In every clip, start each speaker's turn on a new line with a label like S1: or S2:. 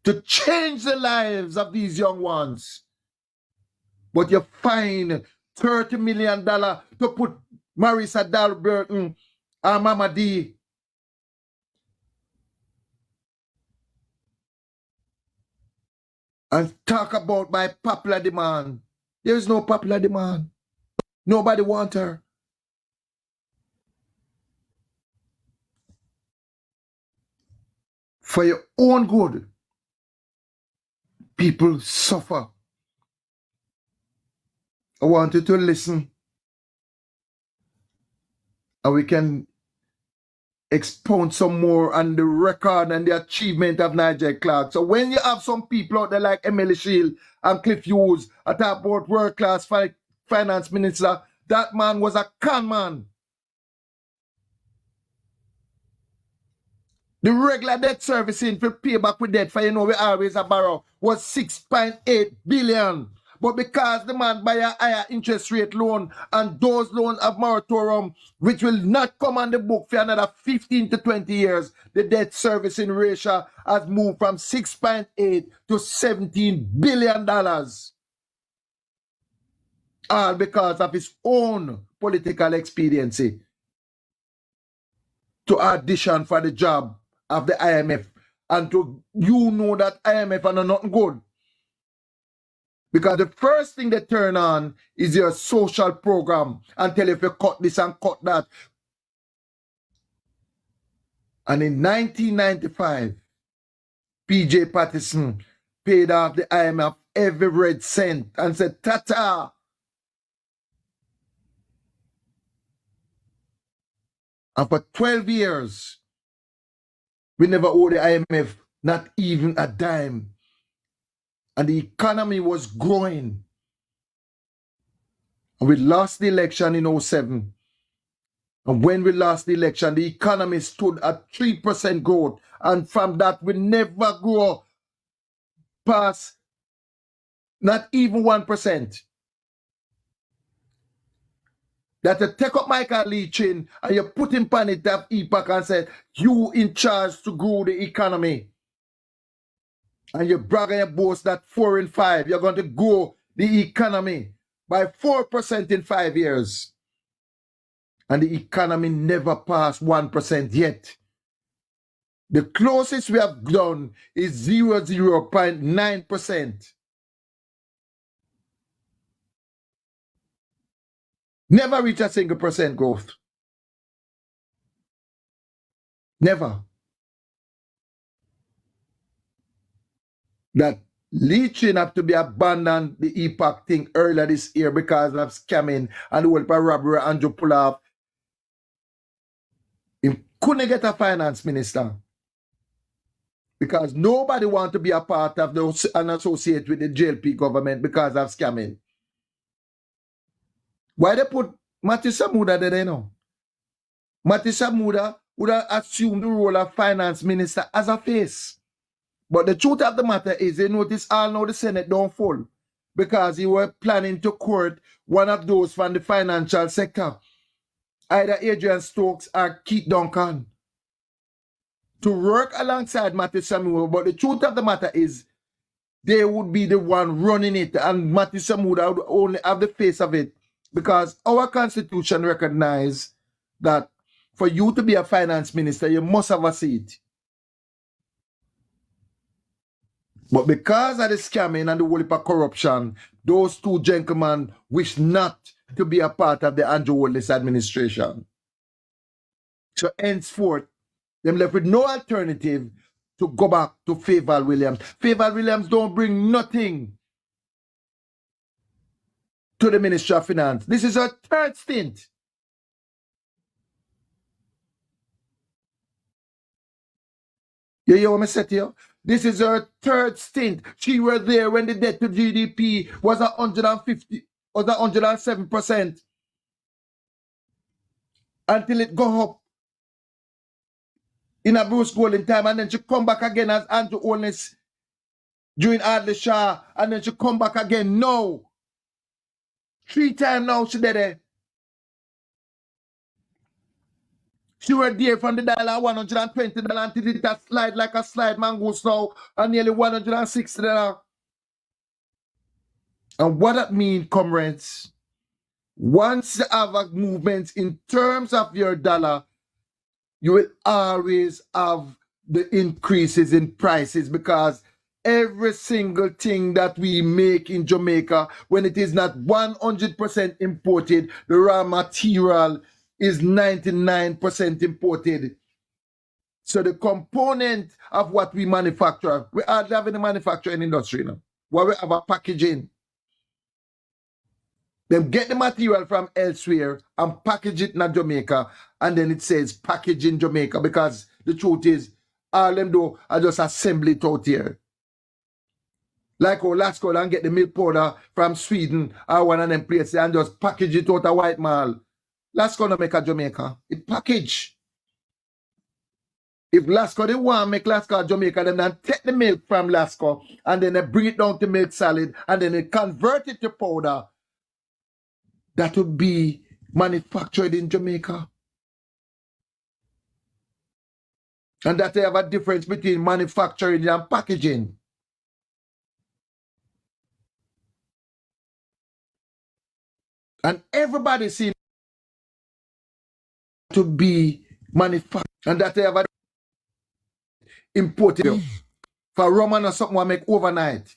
S1: to change the lives of these young ones. But you find $30 million to put Marissa Dalberton and Mama D. And talk about by popular demand. There is no popular demand. Nobody wants her. For your own good, people suffer. I want you to listen, and we can expound some more on the record and the achievement of Nigel Clarke. So when you have some people out there like Emily Shield and Cliff Hughes, I talk about world-class finance minister, that man was a con man. The regular debt servicing for pay back with debt for, you know, we always a borrow was 6.8 billion. But because the man buy a higher interest rate loan and those loans have moratorium, which will not come on the book for another 15 to 20 years, the debt servicing ratio has moved from 6.8 to $17 billion. All because of his own political expediency to audition for the job of the IMF. And to, you know that IMF are nothing good. Because the first thing they turn on is your social program and tell you if you cut this and cut that. And in 1995, PJ Patterson paid off the IMF every red cent and said, "Tata." And for 12 years, we never owed the IMF not even a dime. And the economy was growing. And we lost the election in 2007. And when we lost the election, the economy stood at 3% growth. And from that, we never grew past not even 1%. That you take up Michael Lee Chin and you put him on it of EPAC and said, you in charge to grow the economy. And you brag and you boast that 4 in 5, you're going to grow the economy by 4% in 5 years. And the economy never passed 1% yet. The closest we have done is 0.9%. Never reach a single percent growth. Never. That leaching have to be abandoned, the EPAC thing earlier this year because of scamming and the whole robbery Andrew pull off. He couldn't get a finance minister because nobody want to be a part of those and associate with the JLP government because of scamming. Why they put Matthew Samuda there, know? Matthew Samuda would have assumed the role of finance minister as a face. But the truth of the matter is, they notice all now the Senate don't fall because he were planning to court one of those from the financial sector, either Adrian Stokes or Keith Duncan, to work alongside Matthew Samuel. But the truth of the matter is, they would be the one running it, and Matthew Samuel would only have the face of it. Because our constitution recognizes that for you to be a finance minister, you must have a seat. But because of the scamming and the whole heap of corruption, those two gentlemen wish not to be a part of the Andrew Holness administration. So henceforth, them left with no alternative to go back to Favour Williams. Favour Williams don't bring nothing to the Ministry of Finance. This is her third stint. You hear what I said to you? This is her third stint. She was there when the debt to GDP was 107%. Until it go up in a Bruce Golding time, and then she come back again as Andrew Holness during Adley Shah, and then she come back again now. 3 times now she did it. She were there from the dollar $120 until it a slide like a slide mangoes now and nearly $160. And what that means, comrades, once you have a movement in terms of your dollar, you will always have the increases in prices because every single thing that we make in Jamaica, when it is not 100% imported, the raw material is 99% imported. So the component of what we manufacture, we hardly have any manufacturing industry now. Where we have a packaging. Them get the material from elsewhere and package it in Jamaica, and then it says package in Jamaica because the truth is, all them do are just assemble it out here. Like how Lasco and get the milk powder from Sweden or one of them places and just package it out a white mall. Lasco no make a Jamaica. It package. If Lasco they want to make Lasco a Jamaica, then take the milk from Lasco and then they bring it down to milk solid and then they convert it to powder. That would be manufactured in Jamaica. And that they have a difference between manufacturing and packaging. And everybody seems to be manufactured. And that they have a imported. For Roman or something we make overnight.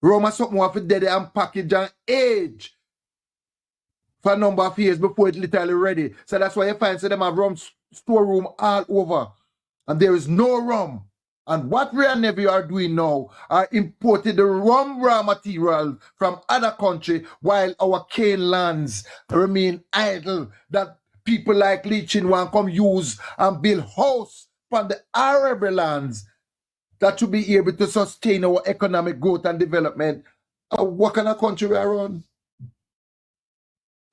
S1: Roman something we have dead and package and age for a number of years before it's literally ready. So that's why you find them have rum storeroom all over. And there is no rum. And what we and Navy are doing now are importing the rum raw material from other countries while our cane lands remain idle. That people like Leachin want to come use and build house from the arable lands that should be able to sustain our economic growth and development. What kind of country we are on?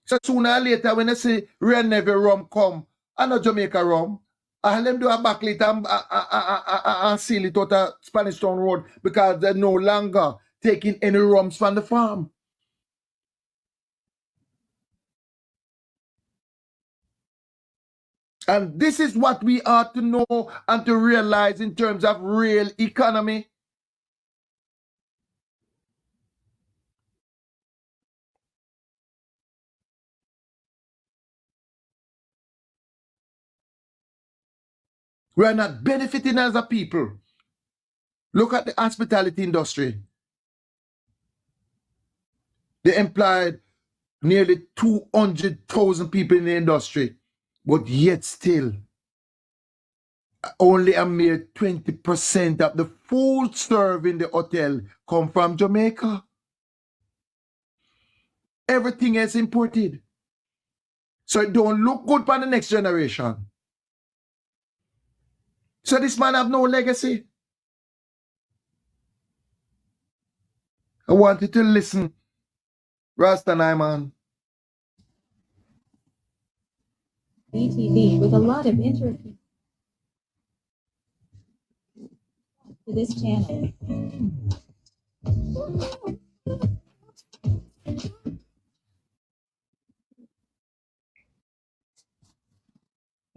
S1: So sooner or later, when they say Real Navy rum come, and not Jamaica rum, I them do a backlit and seal it out of Spanish Town Road because they're no longer taking any rums from the farm. And this is what we ought to know and to realize in terms of real economy. We are not benefiting as a people. Look at the hospitality industry. They employed nearly 200,000 people in the industry, but yet still, only a mere 20% of the food served in the hotel come from Jamaica. Everything is imported. So it don't look good for the next generation. So this man have no legacy. I want you to listen. Rasta Nyman.
S2: BTV with a lot of interest to this channel.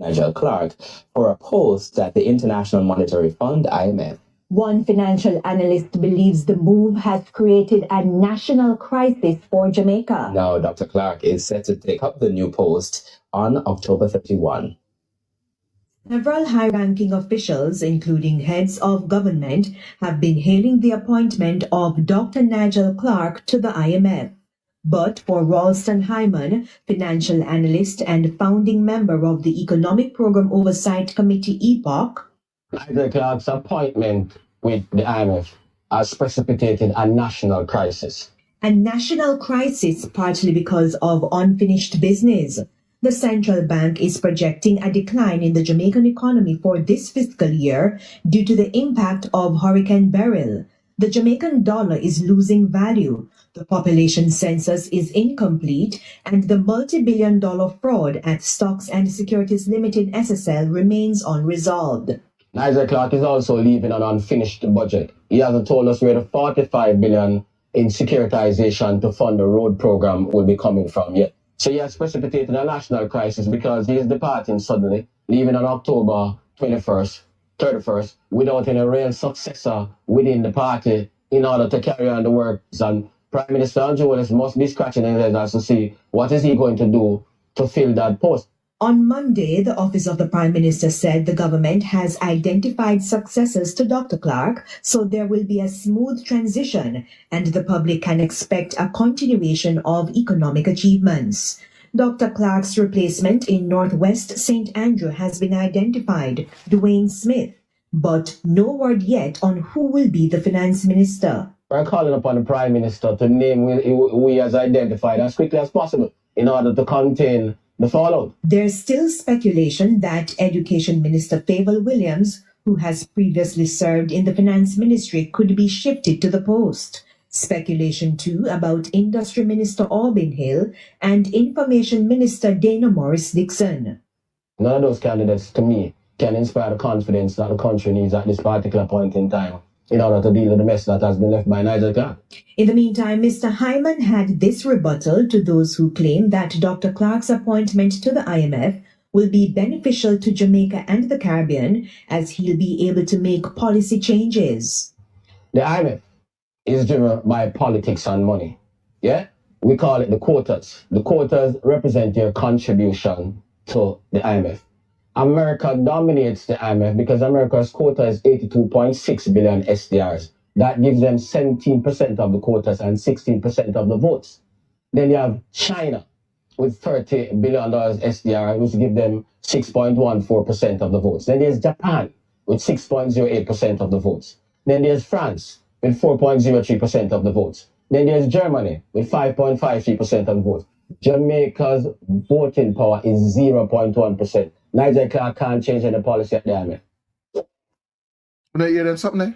S3: Nigel Clarke for a post at the International Monetary Fund, IMF.
S2: One financial analyst believes the move has created a national crisis for Jamaica.
S3: Now, Dr. Clarke is set to take up the new post on October 31.
S2: Several high-ranking officials, including heads of government, have been hailing the appointment of Dr. Nigel Clarke to the IMF. But for Ralston Hyman, financial analyst and founding member of the Economic Program Oversight Committee, EPOC,
S4: Nigel Clarke's appointment with the IMF has precipitated a national crisis.
S2: A national crisis partly because of unfinished business. The central bank is projecting a decline in the Jamaican economy for this fiscal year due to the impact of Hurricane Beryl. The Jamaican dollar is losing value. The population census is incomplete, and the multi-billion-dollar fraud at Stocks and Securities Limited SSL remains unresolved.
S4: Nigel Clarke is also leaving an unfinished budget. He hasn't told us where the $45 billion in securitization to fund the road program will be coming from yet. So he has precipitated a national crisis because he is departing suddenly, leaving on October 21st, 31st, without any real successor within the party in order to carry on the works. And Prime Minister Andrew Willis must be scratching his head as to see what is he going to do to fill that post.
S2: On Monday, the Office of the Prime Minister said the government has identified successors to Dr. Clarke, so there will be a smooth transition and the public can expect a continuation of economic achievements. Dr. Clarke's replacement in Northwest St. Andrew has been identified, Dwayne Smith, but no word yet on who will be the finance minister.
S4: We're calling upon the Prime Minister to name we has identified as quickly as possible in order to contain the fallout.
S2: There's still speculation that Education Minister Favour Williams, who has previously served in the Finance Ministry, could be shifted to the post. Speculation too about Industry Minister Albin Hill and Information Minister Dana Morris Dixon.
S4: None of those candidates, to me, can inspire the confidence that the country needs at this particular point in time in order to deal with the mess that has been left by Nigel Clarke.
S2: In the meantime, Mr. Hyman had this rebuttal to those who claim that Dr. Clarke's appointment to the IMF will be beneficial to Jamaica and the Caribbean as he'll be able to make policy changes.
S4: The IMF is driven by politics and money. Yeah? We call it the quotas. The quotas represent your contribution to the IMF. America dominates the IMF because America's quota is 82.6 billion SDRs. That gives them 17% of the quotas and 16% of the votes. Then you have China with $30 billion SDR, which gives them 6.14% of the votes. Then there's Japan with 6.08% of the votes. Then there's France with 4.03% of the votes. Then there's Germany with 5.53% of the votes. Jamaica's voting power is 0.1%. Nigel Clarke can't change any policy at the IMF.
S1: You know, hear them something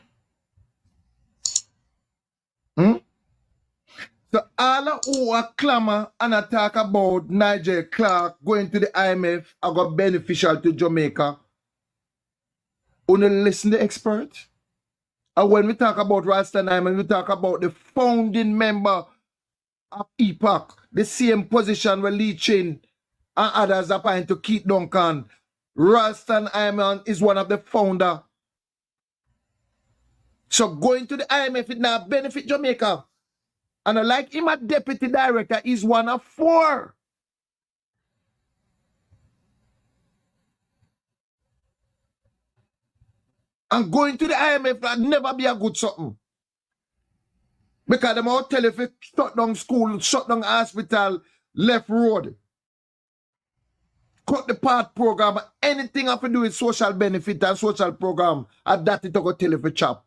S1: there? So all who are clamor and talk about Nigel Clarke going to the IMF are got beneficial to Jamaica. Only listen to the expert. And when we talk about Ralston Hyman, we talk about the founding member of EPOC, the same position where Lee Chin and others are trying to keep Duncan. Ralston Hyman is one of the founder. So going to the IMF, it now benefit Jamaica. And like him a deputy director, is one of 4. And going to the IMF will never be a good something. Because them all tell you if you shut down school, shut down hospital, left road, cut the part program, anything have to do with social benefit and social program, and that it go tell you for chop.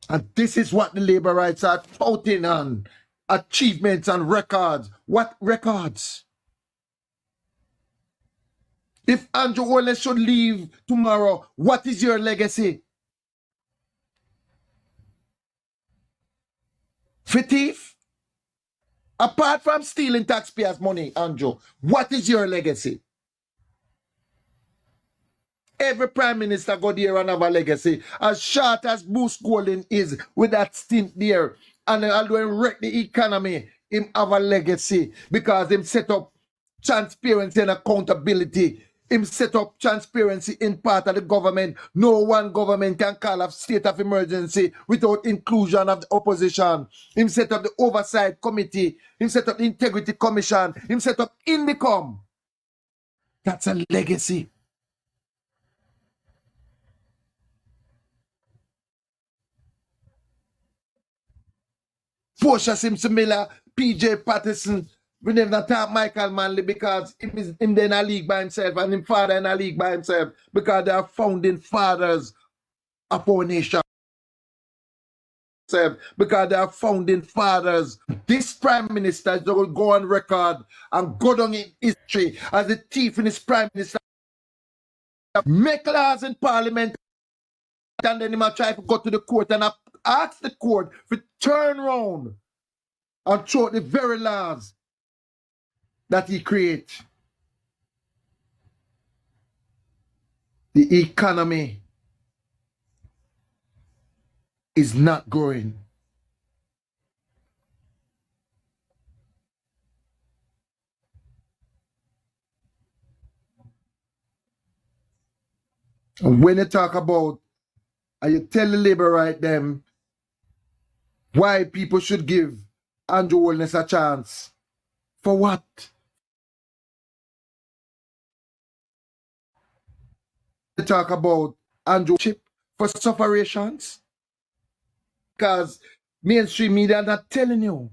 S1: And this is what the labor rights are touting on. Achievements and records. What records? If Andrew Wallace should leave tomorrow, what is your legacy? For thief? Apart from stealing taxpayers' money, Andrew, what is your legacy? Every prime minister got there and have a legacy. As short as Bruce Golding is with that stint there, and although he wreck the economy, him have a legacy because him set up transparency and accountability. Him set up transparency in part of the government. No one government can call a state of emergency without inclusion of the opposition. Him set up the oversight committee. Him set up the integrity commission. Him set up Indicom. That's a legacy. Portia Simpson Miller, PJ Patterson, we never talk Michael Manley because him in a league by himself and him father in a league by himself because they are founding fathers of our nation. Because they are founding fathers. This prime minister is going to go on record and go down in history as a thief in his prime minister. Make laws in parliament and then he might try to go to the court and ask the court to turn around and throw out the very laws that he creates. The economy is not growing. And when you talk about, and you tell the labor right them why people should give Andrew Holness a chance. For what? You talk about Andrew Chip for separations. Because mainstream media are not telling you.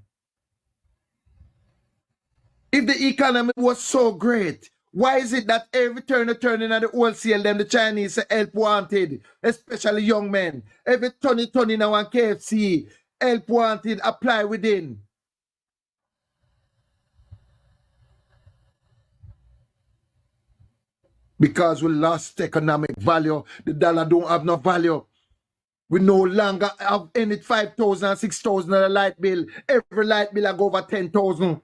S1: If the economy was so great, why is it that every turn in at the wholesale, them the Chinese say help wanted, especially young men. Every turn now on KFC, help wanted, apply within. Because we lost economic value, the dollar don't have no value. We no longer have any 5,000 and 6,000 a light bill. Every light bill I go over 10,000.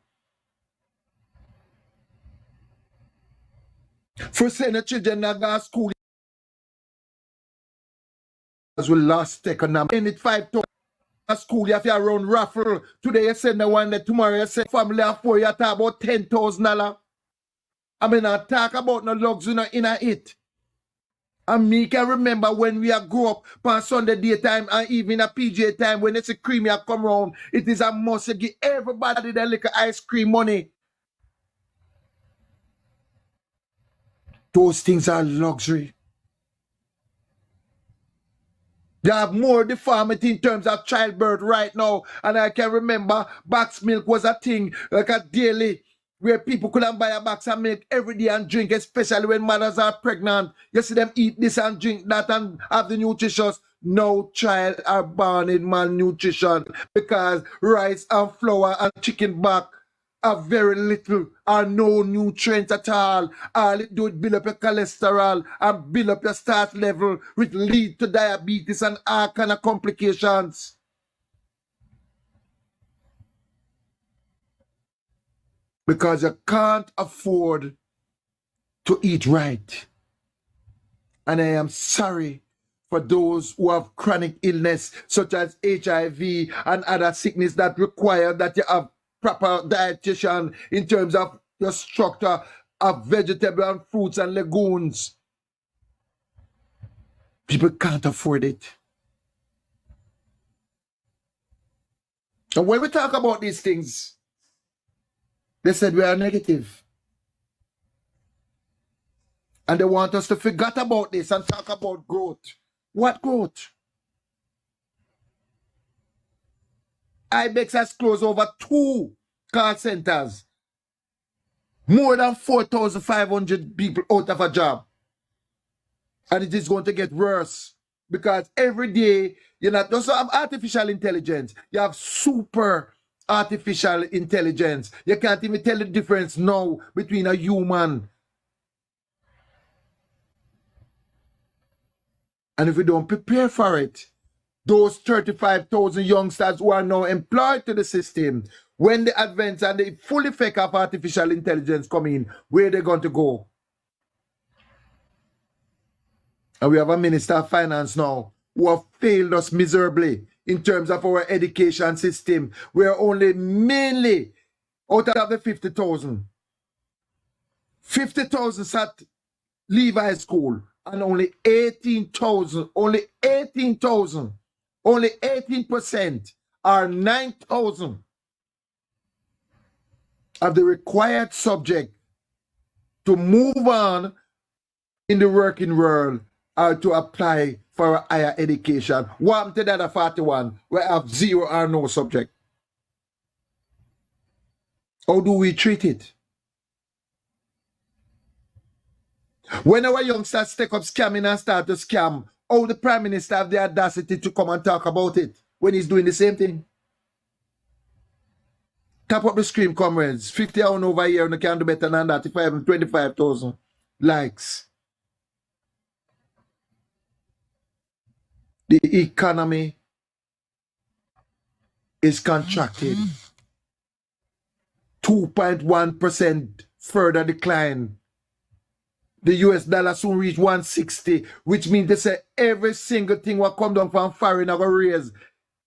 S1: For send the children to go to school, we lost economic. Any 5,000 school, you have to run raffle. Today you send the one that tomorrow you send family of 4, you talk about $10,000. I mean, I talk about no luxury no in a it. And me can remember when we grew up on Sunday daytime and even a PJ time when it's a cream you come around, it is a must to give everybody that little ice cream money. Those things are luxury. They have more deformity in terms of childbirth right now. And I can remember box milk was a thing, like a daily, where people couldn't buy a box of milk every day and drink, especially when mothers are pregnant. You see them eat this and drink that and have the nutritious. No child are born in malnutrition because rice and flour and chicken back have very little or no nutrients at all. All it do is build up your cholesterol and build up your starch level, which lead to diabetes and all kind of complications. Because you can't afford to eat right. And I am sorry for those who have chronic illness such as HIV and other sickness that require that you have proper dietitian in terms of your structure of vegetable and fruits and legumes. People can't afford it. And when we talk about these things, they said we are negative. And they want us to forget about this and talk about growth. What growth? IBEX has closed over 2 call centers. More than 4,500 people out of a job. And it is going to get worse. Because every day, you not just have artificial intelligence. You have super artificial intelligence. You can't even tell the difference now between a human. And if we don't prepare for it, those 35,000 youngsters who are now employed to the system, when the advance and the full effect of artificial intelligence come in, where are they going to go? And we have a Minister of Finance now who have failed us miserably in terms of our education system. We are only mainly out of the 50,000. 50,000 sat leave high school and only 18,000, only 18,000, only 18% are 9,000 of the required subject to move on in the working world or to apply for a higher education. What to the other 41 we have 0 or no subject? How do we treat it? When our youngsters take up scamming and start to scam, how the Prime Minister have the audacity to come and talk about it when he's doing the same thing? Tap up the screen, comrades. 50 hours over here and you can do better than that if I have 25,000 likes. The economy is contracted. 2.1% further decline. The US dollar soon reach 160, which means they say every single thing will come down from foreign are going to raise.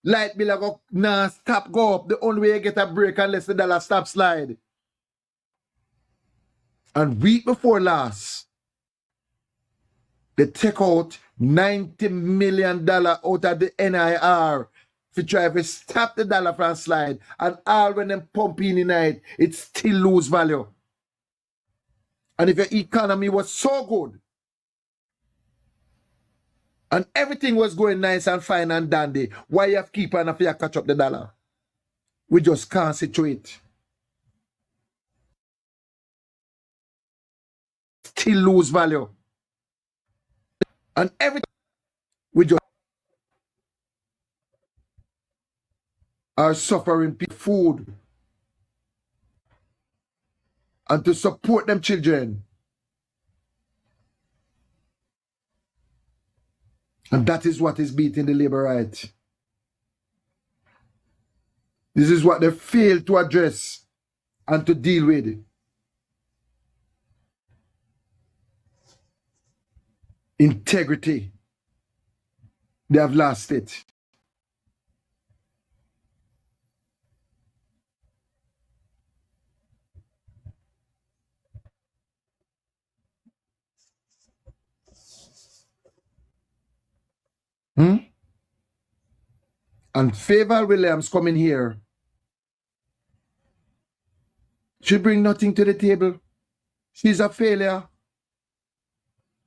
S1: Light bill are going to stop go up. The only way you get a break unless the dollar stop slide. And week before last, They take out $90 million out of the NIR to try to stop the dollar from slide. And all when them pump in it, it still lose value. And if your economy was so good, and everything was going nice and fine and dandy, why you have to keep on if you catch up the dollar? We just can't situate. Still lose value. And everything we just are suffering food. And to support them children. And that is what is beating the labor right. This is what they fail to address and to deal with. Integrity. They have lost it. And Favor Williams coming here. She bring nothing to the table. She's a failure.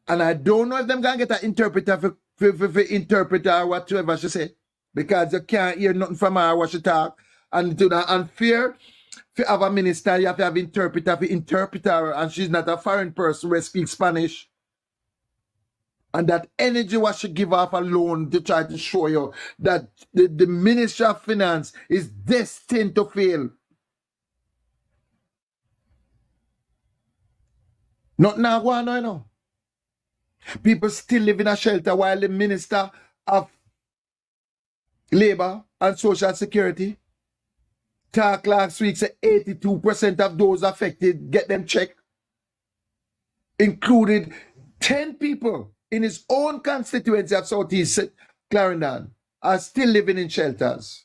S1: And I don't know if them gonna get an interpreter for interpreter or whatever she say. Because you can't hear nothing from her what she talk. And it's unfair to have a minister, you have to have interpreter for interpreter, and she's not a foreign person who speaks Spanish. And that energy what she give off alone to try to show you that the Ministry of Finance is destined to fail. Not now, go on, no. People still live in a shelter while the Minister of Labor and Social Security talk last week said 82% of those affected get them checked. Included 10 people in his own constituency of Southeast Clarendon are still living in shelters.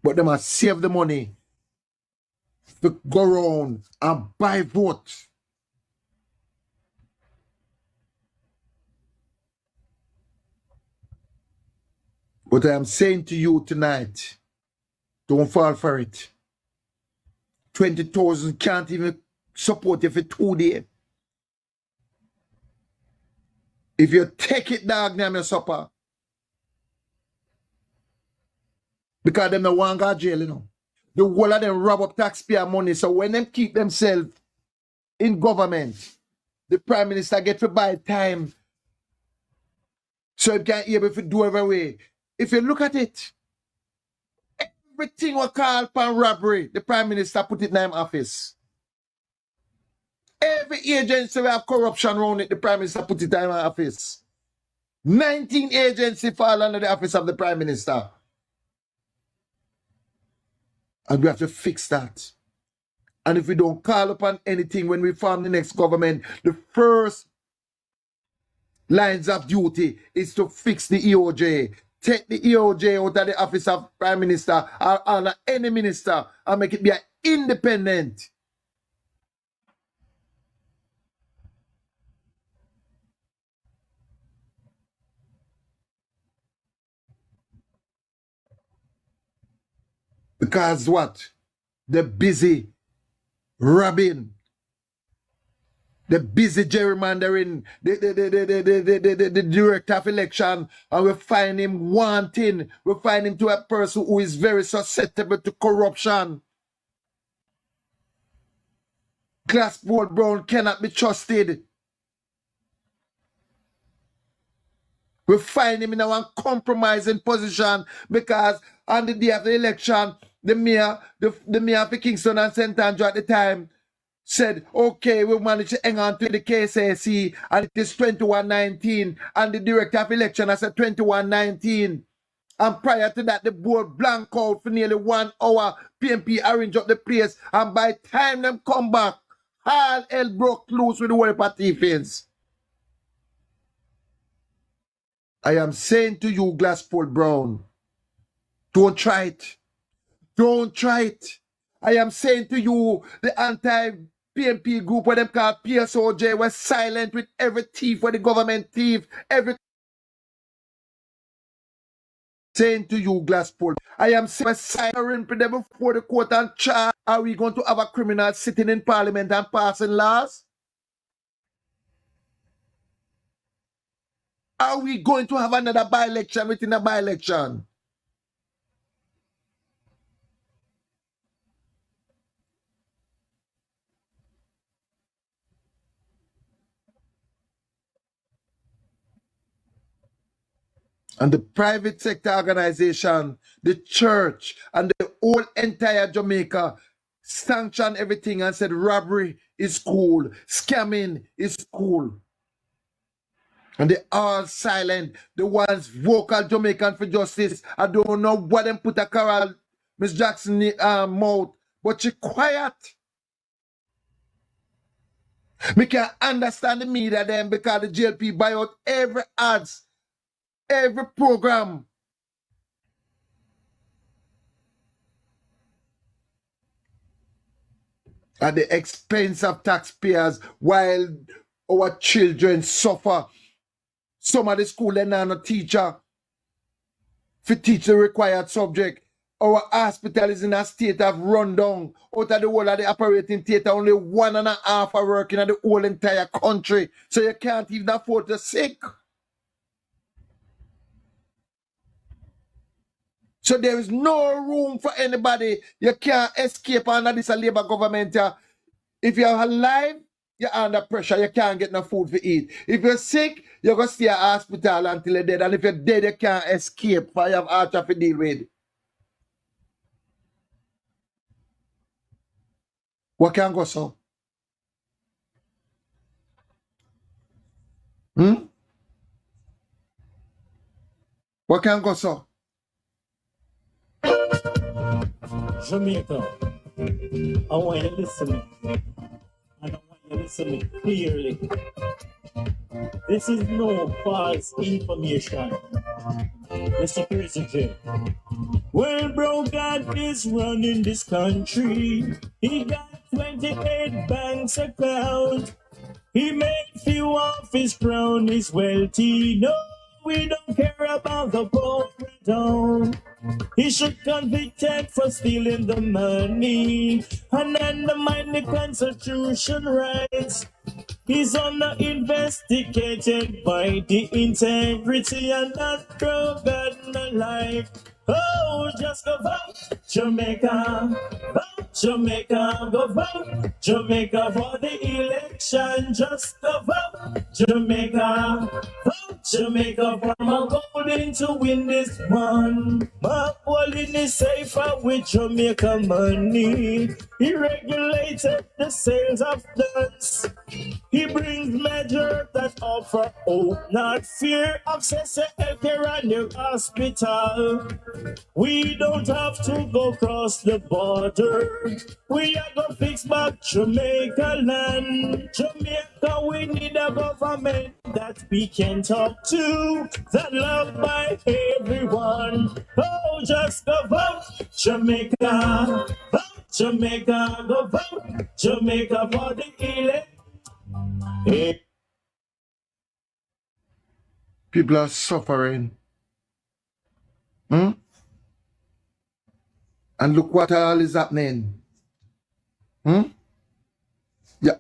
S1: But they must save the money to go around and buy votes. But I am saying to you tonight, don't fall for it. 20,000 can't even support you for 2 days. If you take it, dog, name your supper. Because them no want to go to jail, you know. The whole of them rob up taxpayer money. So when them keep themselves in government, the Prime Minister get to buy time. So he can't able to do every way. If you look at it, everything we call upon robbery, the Prime Minister put it in his office. Every agency we have corruption around it, the Prime Minister put it in his office. 19 agencies fall under the office of the Prime Minister. And we have to fix that. And if we don't call upon anything when we form the next government, the first lines of duty is to fix the EOJ. Take the EOJ out of the office of Prime Minister or any minister and make it be independent. Because what? They're busy robbing. They're busy gerrymandering the director of election, and we find him wanting. We find him to a person who is very susceptible to corruption. Glassboard Brown cannot be trusted. We find him in a compromising position because on the day of the election, the mayor of Kingston and St. Andrew at the time said, okay, we managed to hang on to the KSAC and it is 2119, and the director of election has said 2119. And prior to that, the board blank out for nearly 1 hour. PNP arranged up the place, and by the time them come back, all hell broke loose with the whole party fence. I am saying to you, Glasspool Brown, don't try it. Don't try it. I am saying to you, the PNP group where them called PSOJ was silent with every thief where the government thief, every saying to you, Glasspool, I am silent with them before the court and charge. Are we going to have a criminal sitting in parliament and passing laws? Are we going to have another by-election within a by-election? And the private sector organization, the church, and the whole entire Jamaica sanctioned everything and said robbery is cool, scamming is cool. And they all silent. The ones vocal Jamaican for justice. I don't know what them put a Carol Miss Jackson mouth, but she quiet. Me can understand the media then because the JLP buy out every ads, every program. At the expense of taxpayers while our children suffer. Some of the school they not a teacher to teach the required subject. Our hospital is in a state of rundown. Out of the whole of the operating theater, only 1.5 are working in the whole entire country. So you can't even afford to sick. So there is no room for anybody. You can't escape under this Labour government. If you're alive, you're under pressure. You can't get no food to eat. If you're sick, you're going to stay at hospital until you're dead. And if you're dead, you can't escape. For you have hardship to deal with. What can go so? What can go so?
S5: Jamaica, I want you to listen. And I want you to listen clearly. This is no false information. Mr. President. Well, bro, God is running this country. He got 28 banks account. He made few off his crown, he's wealthy. No, we don't care about the poor down. He should convicted for stealing the money and undermine the Constitution rights. He's under investigated by the integrity and not broken alive. Oh, just go vote, Jamaica. Vote, Jamaica. Go vote, Jamaica for the election. Just go vote, Jamaica. Vote, Jamaica for my golden to win this one. My wallet is safer with Jamaica money. He regulated the sales of guns. He brings measures that offer hope, not fear. Access to healthcare and your hospital. We don't have to go across the border. We are gonna fix back Jamaica land. Jamaica, we need a government that we can talk to, that loved by everyone. Oh, just go vote, Jamaica. Vote, Jamaica. Go vote, Jamaica for the election.
S1: People are suffering. And look what all is happening. You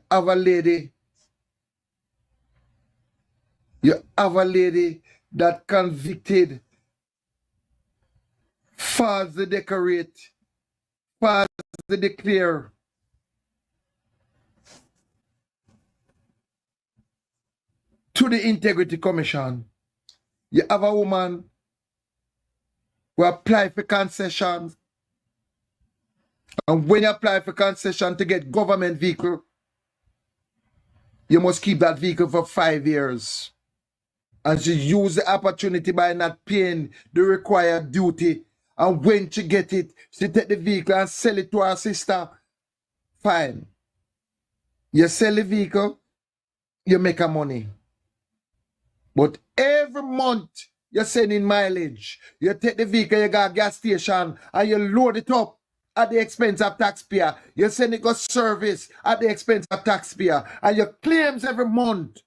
S1: have a lady. You have a lady that convicted, falsely decorate, falsely declare. To the Integrity Commission. You have a woman who apply for concessions. And when you apply for concession to get government vehicle, you must keep that vehicle for 5 years. And she used the opportunity by not paying the required duty. And when she get it, she take the vehicle and sell it to her sister. Fine. You sell the vehicle, you make a money. But every month, you're sending mileage. You take the vehicle, you go to a gas station, and you load it up. at the expense of taxpayer. You send it go service at the expense of taxpayer. And your claims every month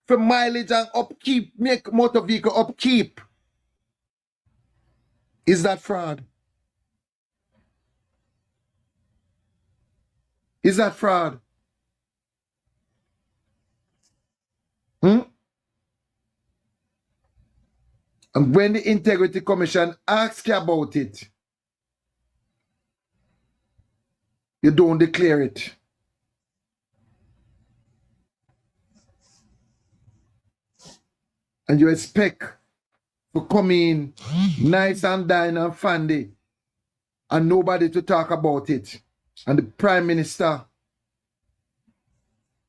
S1: for mileage and upkeep, make motor vehicle upkeep. Is that fraud? Is that fraud? And when the Integrity Commission asks you about it, you don't declare it. And you expect to come in nice and dine and fandy and nobody to talk about it. And the Prime Minister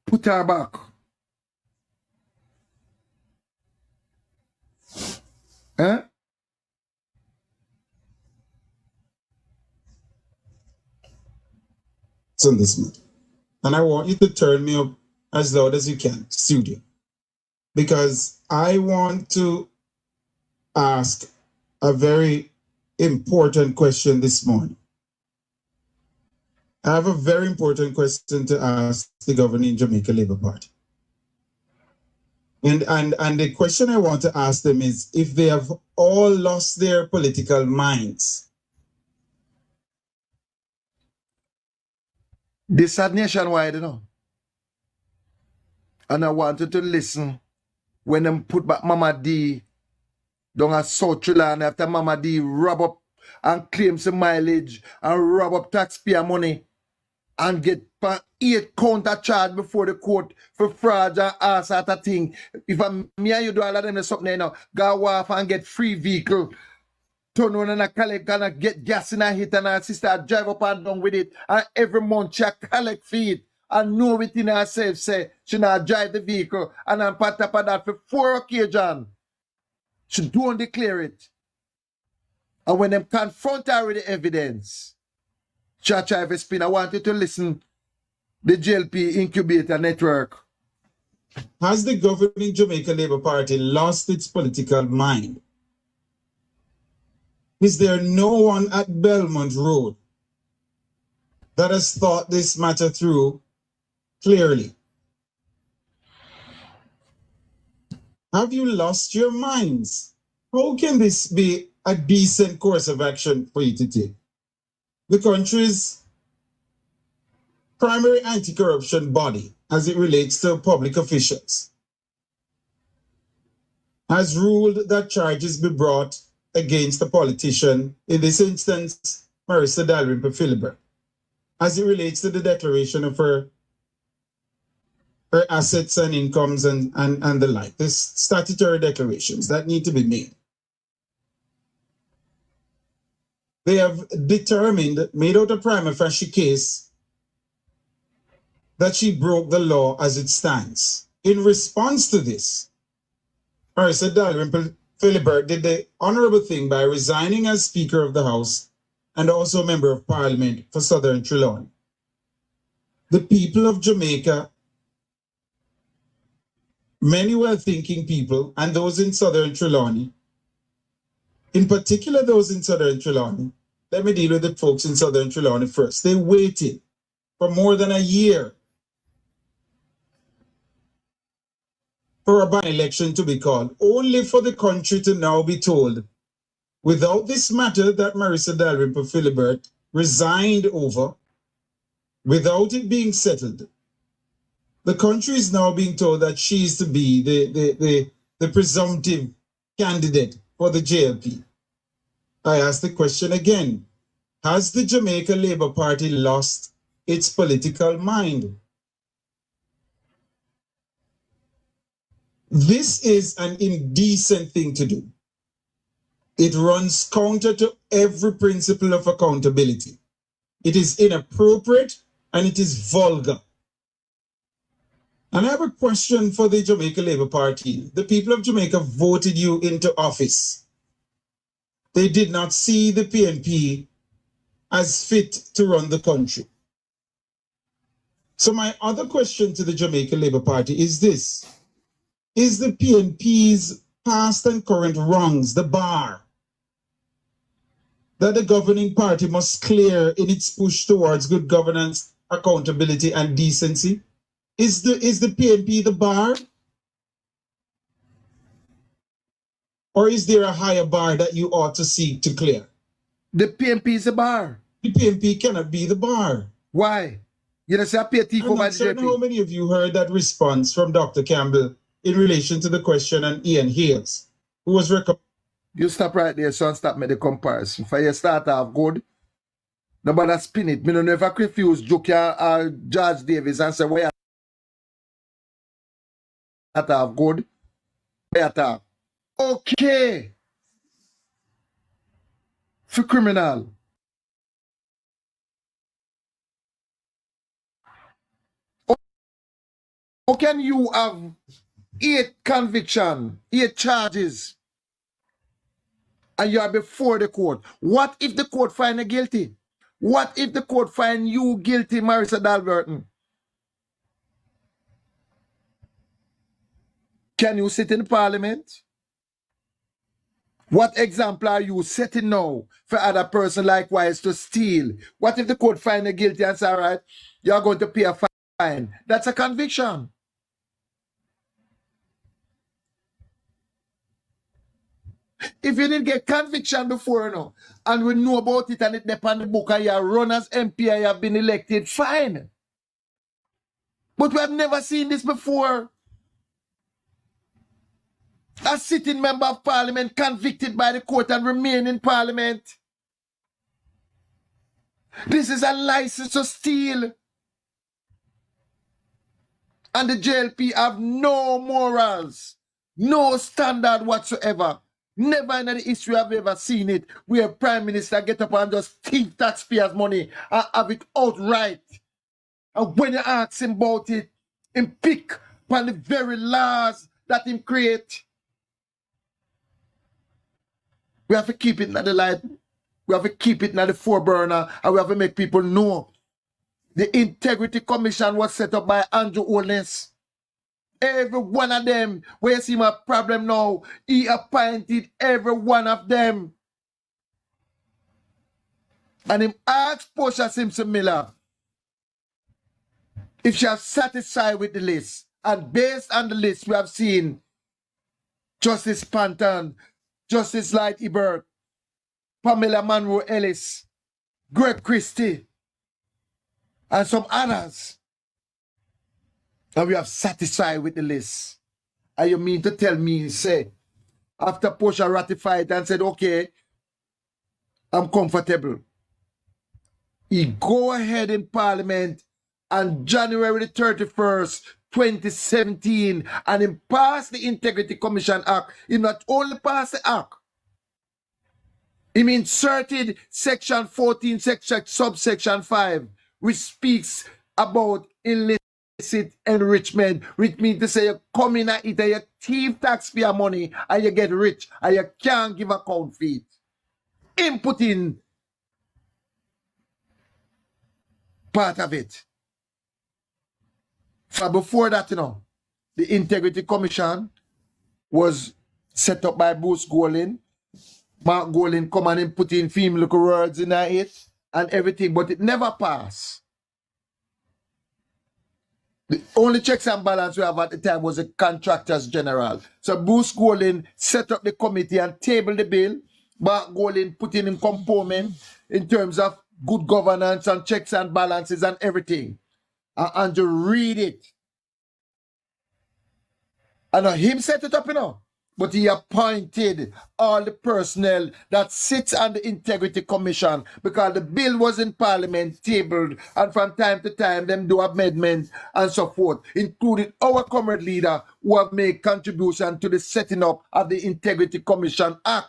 S1: put her back. Huh?
S6: On this matter. And I want you to turn me up as loud as you can, studio. Because I want to ask a very important question this morning. I have a very important question to ask the governing Jamaica Labour Party. And the question I want to ask them is if they have all lost their political minds.
S1: This is nationwide, you know. And I wanted to listen when them put back Mama D down at South Trilland after Mama D rob up and claim some mileage and rob up taxpayer money and get 8 counter charge before the court for fraud and all sort of thing. If me and you do all of them, there's something, you know, go off and get free vehicle, turn on and collect and get gas in a hit and her sister drive up and down with it. And every month she collect feed and know within herself say she not drive the vehicle. And on top of that for 4 occasions, she don't declare it. And when them confront her with the evidence, she try to spin. I want you to listen the JLP Incubator Network.
S6: Has the governing Jamaica Labour Party lost its political mind? Is there no one at Belmont Road that has thought this matter through clearly? Have you lost your minds? How can this be a decent course of action for you to take? The country's primary anti-corruption body, as it relates to public officials, has ruled that charges be brought against the politician, in this instance, Marissa Dalrymple Philibert, as it relates to the declaration of her assets and incomes and the like. There's statutory declarations that need to be made. They have determined, made out a prima facie case that she broke the law as it stands. In response to this, Marissa Dalrymple Philibert did the honorable thing by resigning as Speaker of the House and also Member of Parliament for Southern Trelawney. The people of Jamaica, many well-thinking people, and those in Southern Trelawney, in particular those in Southern Trelawney, let me deal with the folks in Southern Trelawney first. They waited for more than a year for a by-election to be called, only for the country to now be told, without this matter that Marissa Dalrymple Philibert resigned over, without it being settled, the country is now being told that she is to be the presumptive candidate for the JLP. I ask the question again, has the Jamaica Labour Party lost its political mind? This is an indecent thing to do. It runs counter to every principle of accountability. It is inappropriate and it is vulgar. And I have a question for the Jamaica Labour Party. The people of Jamaica voted you into office. They did not see the PNP as fit to run the country. So my other question to the Jamaica Labour Party is this. Is the PNP's past and current wrongs the bar that the governing party must clear in its push towards good governance, accountability, and decency? Is the PNP the bar? Or is there a higher bar that you ought to seek to clear?
S1: The PNP is a bar.
S6: The PNP cannot be the bar.
S1: Why? You know, say I pay thief
S6: I'm
S1: over
S6: not
S1: the
S6: certain how
S1: JP.
S6: many of you heard that response from Dr. Campbell in relation to the question on Ian Hales, who was recommended.
S1: You stop right there, son. Stop me the comparison. For you start off good, nobody spin it. Me no never confuse Joker or George Davis and say, where you start off good, where you start. Okay. For criminal. How can you have 8 conviction, 8 charges, and you are before the court? What if the court find you guilty? What if the court find you guilty, Marissa Dalberton? Can you sit in parliament? What example are you setting now for other person likewise to steal? What if the court find you guilty and say, all right, you're going to pay a fine? That's a conviction. If you didn't get conviction before, and we know about it and it depends on the book and you run as MP and you have been elected, fine. But we have never seen this before. A sitting member of parliament convicted by the court and remain in parliament. This is a license to steal. And the JLP have no morals, no standard whatsoever. Never in the history I've ever seen it where Prime Minister get up and just thief taxpayers' money and have it outright. And when you ask him about it, him pick upon the very laws that him create. We have to keep it in the light. We have to keep it in the foreburner, and we have to make people know. The Integrity Commission was set up by Andrew Holness. Every one of them, where you see my problem now, he appointed every one of them. And him asked Portia Simpson Miller if she is satisfied with the list. And based on the list, we have seen Justice Panton, Justice Light Ebert, Pamela Monroe Ellis, Greg Christie, and some others. And we have satisfied with the list. And you mean to tell me, say, after Portia ratified and said, okay, I'm comfortable. He go ahead in Parliament on January the 31st, 2017, and he passed the Integrity Commission Act. He not only passed the act, he inserted Section 14, subsection 5, which speaks about illicit enrichment, which means to say you come in and eat and you thief taxpayer money and you get rich and you can't give account for it. Inputting part of it. For before that, the Integrity Commission was set up by Bruce Golding. Mark Golding come and put in few little words in it and everything, but it never passed. The only checks and balance we have at the time was the Contractors General. So Bruce Golding set up the committee and tabled the bill. Mark Golding put in component in terms of good governance and checks and balances and everything. And to read it. And him set it up, but he appointed all the personnel that sits on the Integrity Commission because the bill was in Parliament tabled, and from time to time them do amendments and so forth, including our comrade leader who have made contribution to the setting up of the Integrity Commission Act.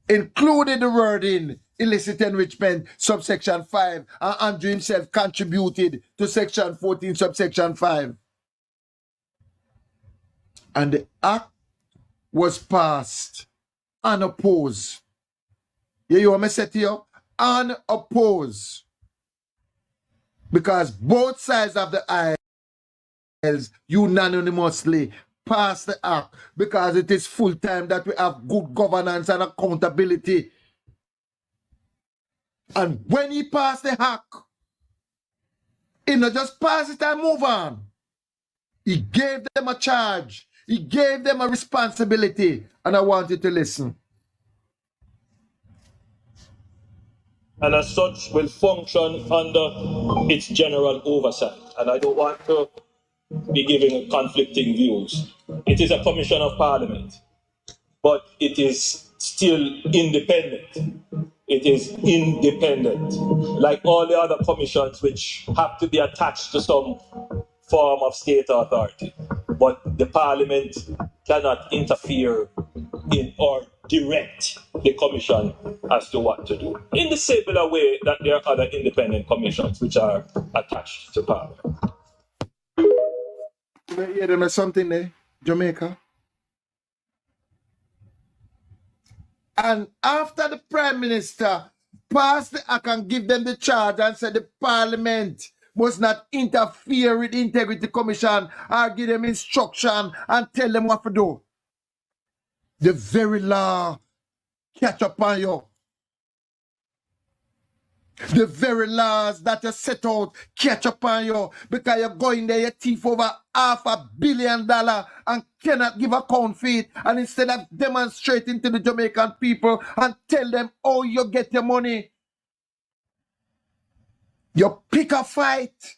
S1: Included the wording illicit enrichment, subsection 5, and Andrew himself contributed to section 14, subsection 5. And the act was passed unopposed. You want me to say to you? Unopposed. Because both sides of the aisles unanimously pass the act because it is full time that we have good governance and accountability. And when he passed the act, he not just pass it and move on. He gave them a charge. He gave them a responsibility. And I want you to listen.
S5: And as such will function under its general oversight. And I don't want to be giving conflicting views. It is a commission of parliament, but it is still independent. It is independent, like all the other commissions which have to be attached to some form of state authority. But the parliament cannot interfere in or direct the commission as to what to do. In the similar way that there are other independent commissions which are attached to parliament.
S1: You hear them or something there, Jamaica? And after the Prime Minister passed the act and give them the charge and said the Parliament must not interfere with the Integrity Commission or give them instruction and tell them what to do, the very law catch up on you. The very laws that you set out catch up on you because you're going there, you thief over $500 million and cannot give account for it. And instead of demonstrating to the Jamaican people and tell them how you get your money, you pick a fight.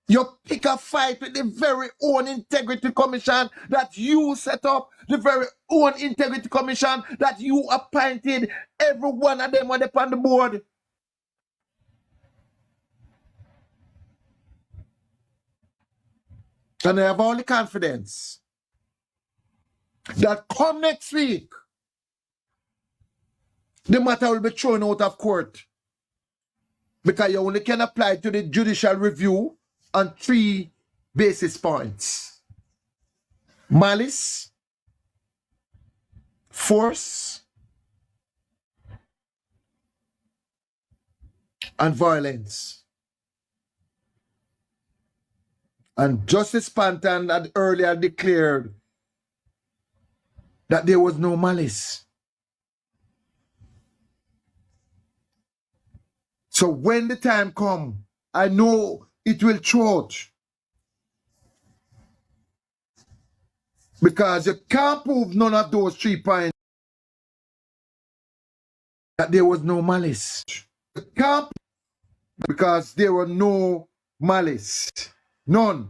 S1: You pick a fight with the very own Integrity Commission that you set up, the very own Integrity Commission that you appointed. Every one of them on the board. And I have all the confidence that come next week, the matter will be thrown out of court. Because you only can apply to the judicial review on 3 basis points: malice, force, and violence. And Justice Panton had earlier declared that there was no malice. So when the time comes, I know it will throw out. Because you can't prove none of those 3 points that there was no malice. You can't, because there were no malice. None.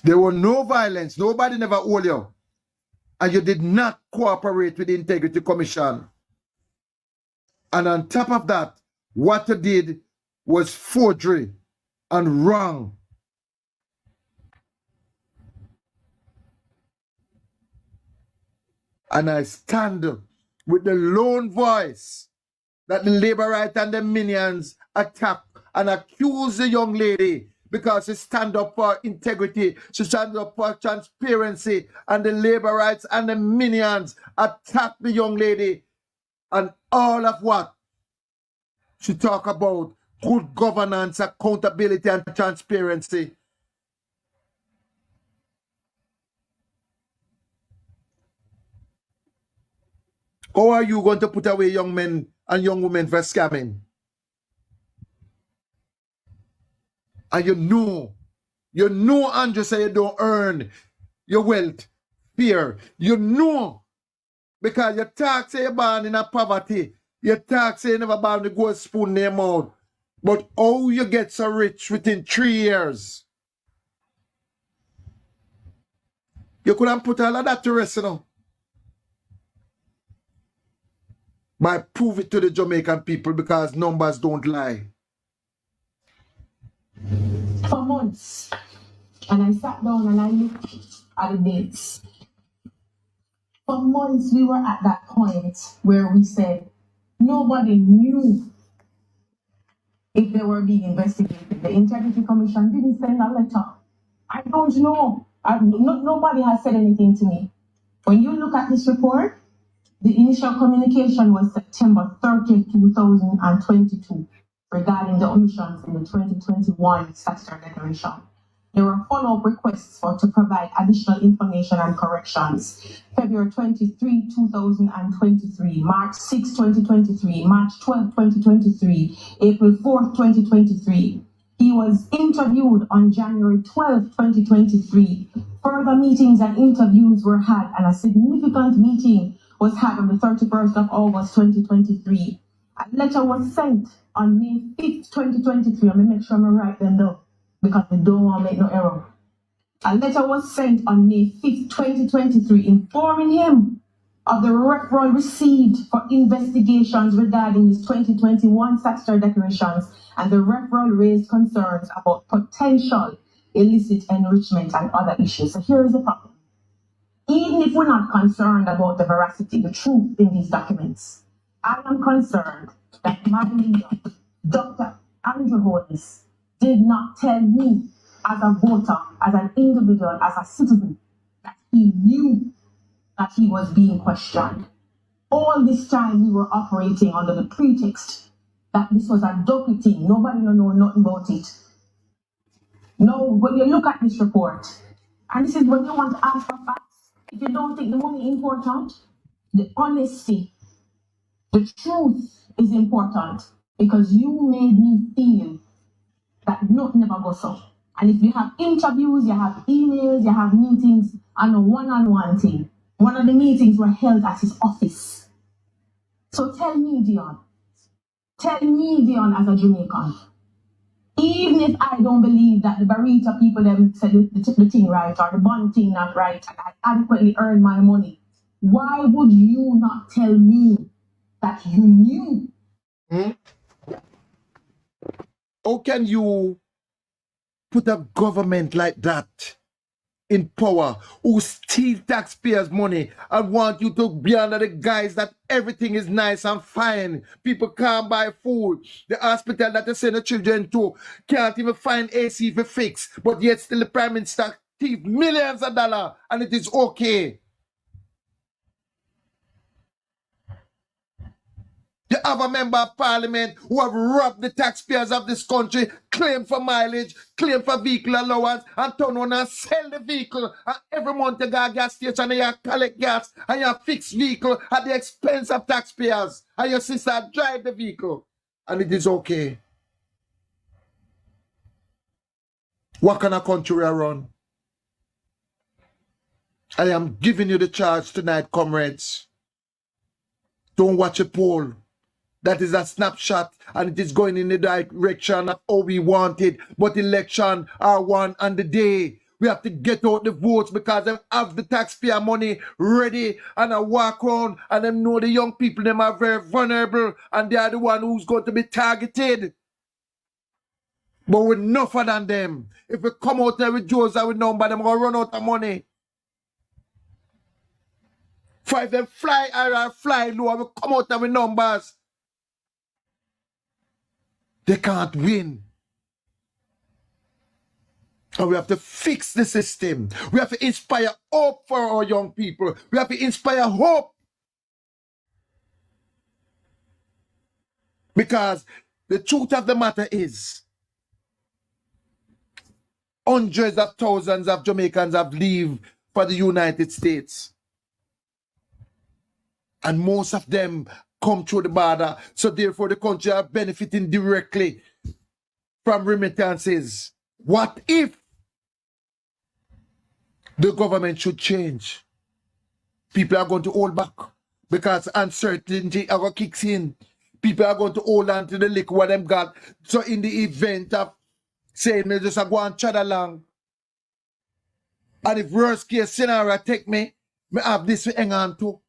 S1: There were no violence. Nobody never owed you. And you did not cooperate with the Integrity Commission. And on top of that, what you did was forgery and wrong. And I stand with the lone voice that the Labour Right and the minions attack and accuse the young lady because she stand up for integrity, she stand up for transparency, and the Labour Rights and the minions attack the young lady. And all of what? She talk about good governance, accountability, and transparency. How are you going to put away young men and young women for scamming? And you know, Andrew, say you don't earn your wealth, fear. You know, because you talk say you're born in a poverty. You talk say you never born with a gold spoon in your mouth. But how you get so rich within 3 years? You couldn't put all of that to rest, you know. But prove it to the Jamaican people because numbers don't lie.
S2: For months, and I sat down and I looked at the dates. For months, we were at that point where we said nobody knew if they were being investigated. The Integrity Commission didn't send a letter. I don't know. Nobody has said anything to me. When you look at this report, the initial communication was September 30, 2022.
S7: regarding the omissions in the 2021 statutory declaration. There were follow-up requests to provide additional information and corrections. February 23, 2023, March 6, 2023, March 12, 2023, April 4, 2023. He was interviewed on January 12, 2023. Further meetings and interviews were had, and a significant meeting was had on the 31st of August, 2023. A letter was sent on May 5th, 2023. I'm going to make sure I write them down because we don't want to make no error. A letter was sent on May 5th, 2023, informing him of the referral received for investigations regarding his 2021 statutory declarations, and the referral raised concerns about potential illicit enrichment and other issues. So here is the problem. Even if we're not concerned about the veracity, the truth in these documents, I am concerned that my leader, Dr. Andrew Hollis, did not tell me as a voter, as an individual, as a citizen, that he knew that he was being questioned. All this time we were operating under the pretext that this was a dirty thing. Nobody don't know nothing about it. No, when you look at this report, and this is when you want to ask for facts, if you don't think the money important, the honesty, the truth is important, because you made me feel that nothing ever goes so. And if you have interviews, you have emails, you have meetings, and a one-on-one thing. One of the meetings were held at his office. So tell me, Dion, as a Jamaican, even if I don't believe that the Barita people them said the thing right or the bond thing not right, and I adequately earned my money, why would you not tell me that you knew?
S1: How can you put a government like that in power who steal taxpayers' money and want you to be under the guise that everything is nice and fine? People can't buy food. The hospital that they send the children to can't even find AC for fix, but yet still the Prime Minister thief millions of dollars and it is okay. You have a member of parliament who have robbed the taxpayers of this country, claim for mileage, claim for vehicle allowance, and turn on and sell the vehicle. And every month you go to gas station and you collect gas and you fix vehicle at the expense of taxpayers. And your sister drive the vehicle. And it is okay. What kind of country we are run? I am giving you the charge tonight, comrades. Don't watch a poll. That is a snapshot, and it is going in the direction of how we want it. But election are one on the day. We have to get out the votes because they have the taxpayer money ready, and I walk around and they know the young people, them are very vulnerable, and they are the one who's going to be targeted. But we're nothing than them. If we come out there with Joseph with number, them going to run out of money. For if them fly high or fly low, we come out there with numbers. They can't win. And we have to fix the system. We have to inspire hope for our young people. We have to inspire hope. Because the truth of the matter is, hundreds of thousands of Jamaicans have left for the United States. And most of them come through the border. So therefore the country are benefiting directly from remittances. What if the government should change? People are going to hold back because uncertainty are going to kick in. People are going to hold on to the liquor what them got. So in the event of saying me just go and chat along, and if worst case scenario take me have this to hang on to.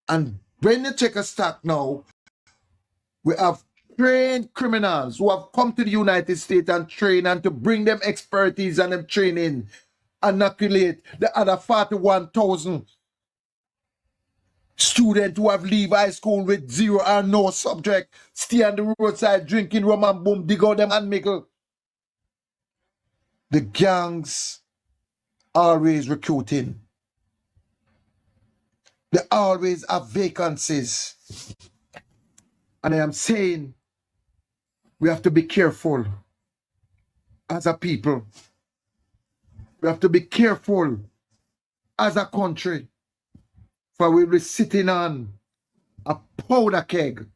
S1: And when you check a stock now, we have trained criminals who have come to the United States and train, and to bring them expertise and them training, inoculate the other 41,000 students who have leave high school with zero or no subject, stay on the roadside drinking rum and boom, dig out them and mickle. The gangs always recruiting. They always have vacancies. And I am saying we have to be careful as a people. We have to be careful as a country, for we'll be sitting on a powder keg.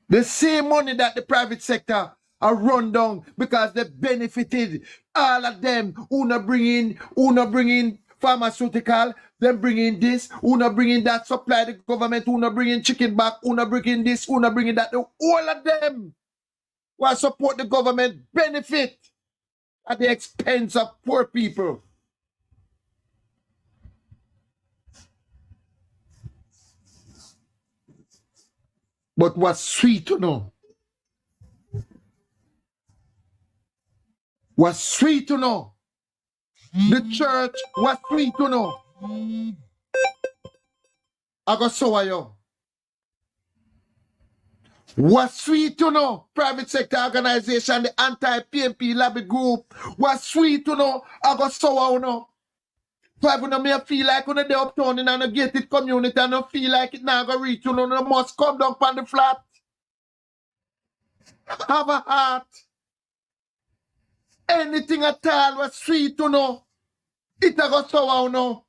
S1: The same money that the private sector are run down because they benefited. All of them who not bring in pharmaceutical, them bring in this, who not bring in that, supply the government, who not bring in chicken back, who not bring in this, who not bring in that. All of them will support the government benefit at the expense of poor people. But what's sweet to know? What's sweet to know? The church was sweet to know. I got so are you. What's sweet to know? Private sector organization, the anti-PNP lobby group. What's sweet to know? I got so are you know. So if you may feel like when they're uptown in a gated community and you feel like it now go reach you know, you must come down on the flat. Have a heart. Anything at all was sweet to know. It a got so are you know.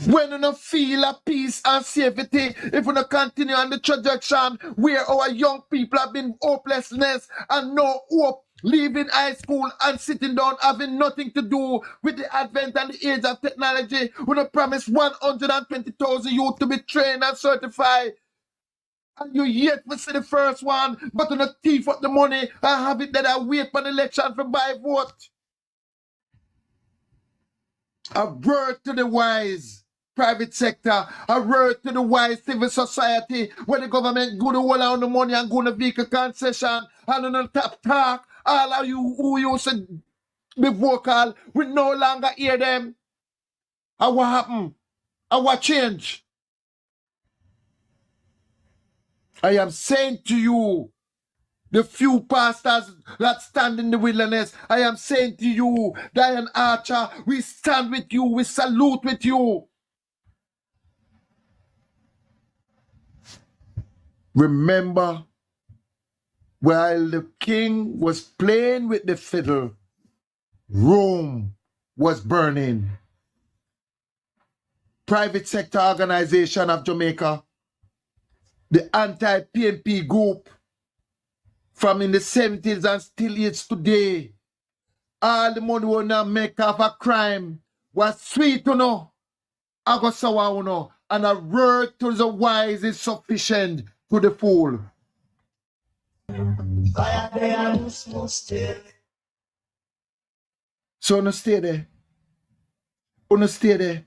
S1: When you don't feel a peace and safety, if you don't continue on the trajectory where our young people have been hopelessness and no hope, leaving high school and sitting down having nothing to do with the advent and the age of technology, we don't promise 120,000 youth to be trained and certified. And you yet to see the first one, but you don't thief up the money and have it that I wait for the election for buy vote. A word to the wise private sector, a word to the wise civil society, where the government go to hold on the money and go to vehicle concession and on the top talk. All of you who used to be vocal, we no longer hear them. And what happened? And what changed? I am saying to you, the few pastors that stand in the wilderness, I am saying to you, Diane Archer, we stand with you, we salute with you. Remember, while the king was playing with the fiddle, Rome was burning. Private sector organization of Jamaica, the anti-PNP group, from in the 70s and still is today, all the money we now make off a crime was sweet to know, I go sour know, and a word to the wise is sufficient to the fool. So no stay there. No stay there.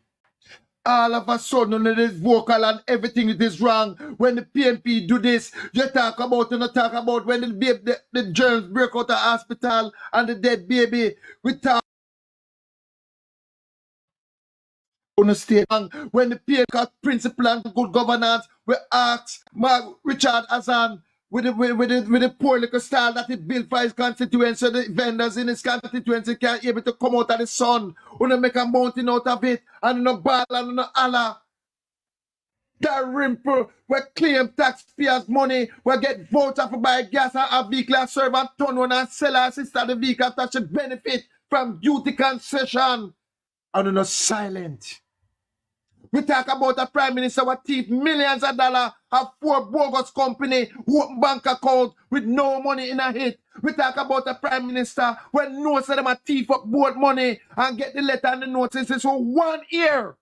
S1: All of a sudden, it is vocal and everything it is wrong. When the PNP do this, you talk about, when the baby, the germs break out of the hospital and the dead baby, we talk. Stay when the PNP principle and good governance, we ask Richard Hassan with the poor little style that he built for his constituency, so the vendors in his constituency can't able to come out of the sun. We make a mountain out of it, and no ball and no Allah. That rimple, we claim taxpayers' money, we get voucher for buy gas and a vehicle and serve and turn one and sell our sister the vehicle after she benefit from duty concession. And we're not silent. We talk about a prime minister who thief millions of dollars, have 4 bogus company, open bank account with no money in a hit. We talk about a prime minister when knows that them a thief up board money and get the letter and the notices for 1 year.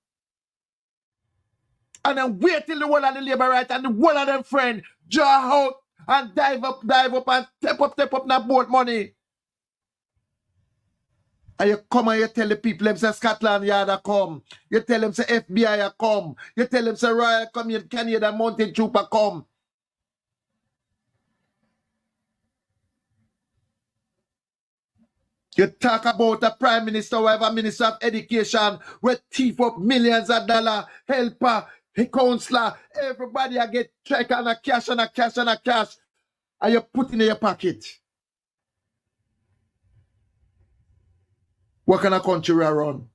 S1: And then wait till the whole of the labor right and the whole of them friend draw out and dive up and step up that board money. And you come and you tell the people, them say Scotland Yard a come. You tell them say FBI a come. You tell them say Royal Canadian Mountain Trooper come. You talk about a prime minister or a minister of education who thief up millions of dollars, helper, a counselor, everybody a get check and a cash and a cash and a cash. And you put in your pocket. What kind of country we run?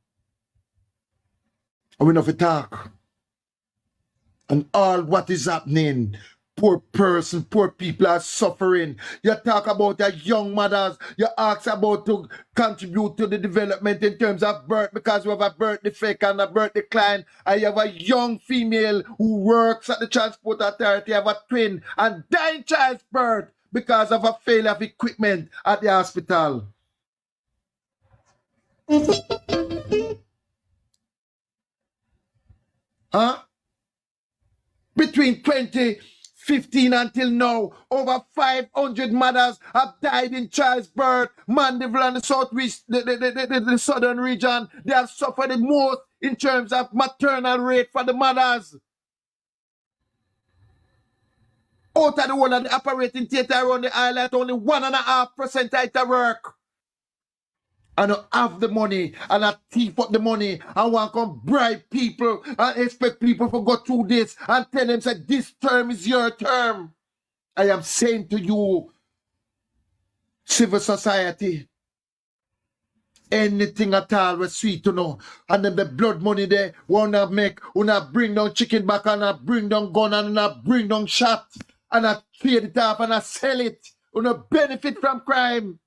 S1: And we know if we talk. And all what is happening. Poor person, poor people are suffering. You talk about your young mothers. You ask about to contribute to the development in terms of birth because you have a birth defect and a birth decline. And you have a young female who works at the Transport Authority, have a twin and dying child's birth because of a failure of equipment at the hospital. Huh? Between 2015 until now, over 500 mothers have died in childbirth. Mandeville and the southwest, the southern region, they have suffered the most in terms of maternal rate for the mothers. Out of the whole of the operating theatre around the island, only 1.5% are at work. And I have the money, and I thief up the money, and want to come bribe people, and expect people to go through this, and tell them, say, this term is your term. I am saying to you, civil society, anything at all was sweet to know. And then the blood money there, wanna make, wanna bring down chicken back, and I bring down gun, and I bring down shot, and I trade it off, and I sell it, wanna benefit from crime.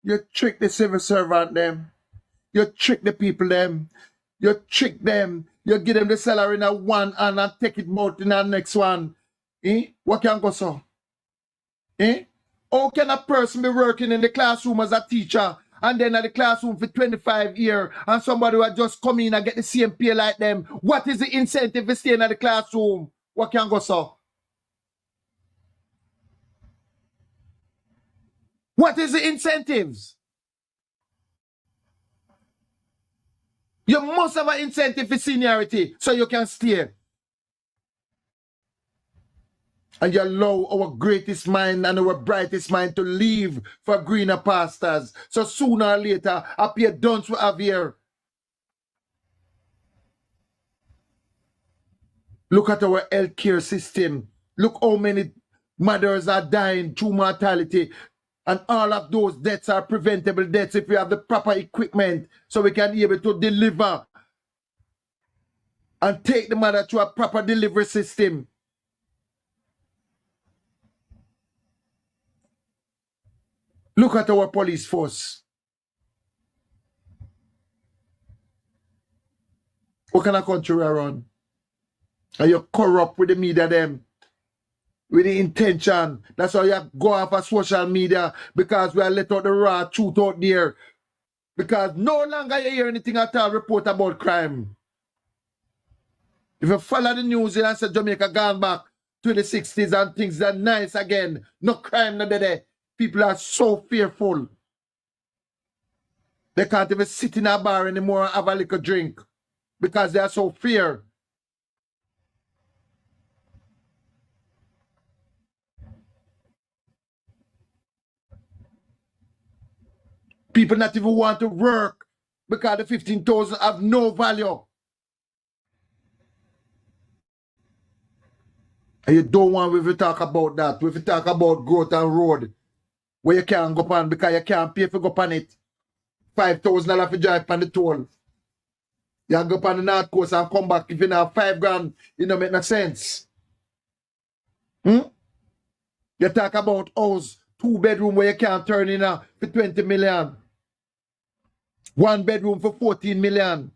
S1: You trick the civil servant them. You trick the people them. You trick them. You give them the salary in a one and take it out in the next one. What can go so? How can a person be working in the classroom as a teacher and then at the classroom for 25 years and somebody will just come in and get the same pay like them? What is the incentive for staying at the classroom? What can go so? What is the incentives? You must have an incentive for seniority so you can stay. And you allow our greatest mind and our brightest mind to leave for greener pastures. So sooner or later, appear dunce we have here. Look at our healthcare system. Look how many mothers are dying through mortality. And all of those deaths are preventable deaths if we have the proper equipment so we can be able to deliver and take the mother to a proper delivery system. Look at our police force. What kind of country we are on? And you're corrupt with the media them. With the intention. That's why you go off of social media because we are let out the raw truth out there. Because no longer you hear anything at all report about crime. If you follow the news and say Jamaica gone back to the 60s and things are nice again, no crime no there. People are so fearful. They can't even sit in a bar anymore and have a little drink because they are so fear. People not even want to work because the 15,000 have no value. And you don't want we talk about that. We talk about growth and road where you can't go on because you can't pay for go on it. $5,000 for drive on the toll. You go on the North Coast and come back if you have $5,000, it don't make no sense. You talk about house, 2-bedroom where you can't turn in for 20 million. 1 bedroom for 14 million.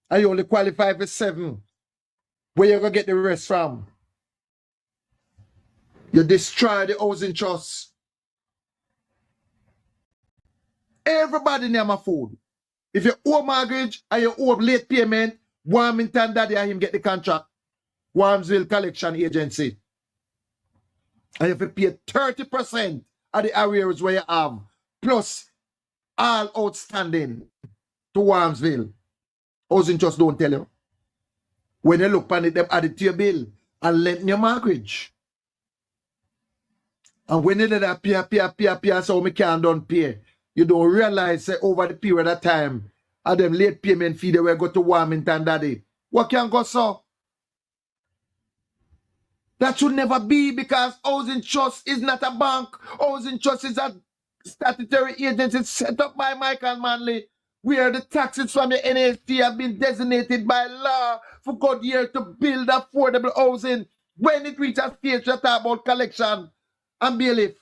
S1: And you only qualify for 7. Where you gonna get the rest from? You destroy the housing trust. Everybody name a food. If you owe mortgage and you owe late payment, Warmington Daddy and him get the contract. Wormsville Collection Agency. And if you pay 30% of the arrears where you have, plus all outstanding to Wormsville. Housing trust don't tell you. When you look on it, them add it to your bill and lend your mortgage. And when you do that pay, so me can't don't pay. You don't realize that over the period of time, and them late payment fee they will go to Warmington Daddy. What can go so? That should never be, because housing trust is not a bank. Housing trust is a statutory agency set up by Michael Manley, where the taxes from the NHT have been designated by law for good year to build affordable housing. When it reaches a stage, you talk about collection and bailiff.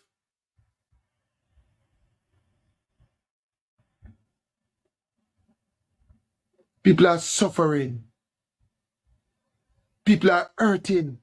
S1: People are suffering. People are hurting.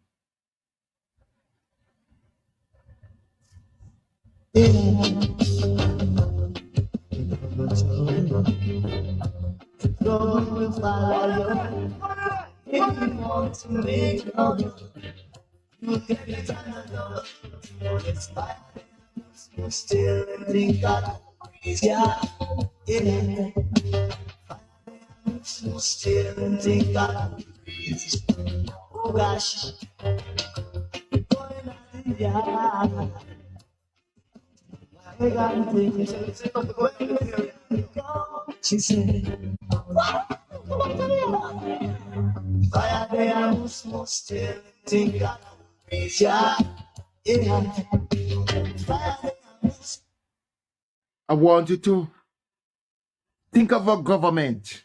S8: She said, fire there was still think I
S1: want you to think of a government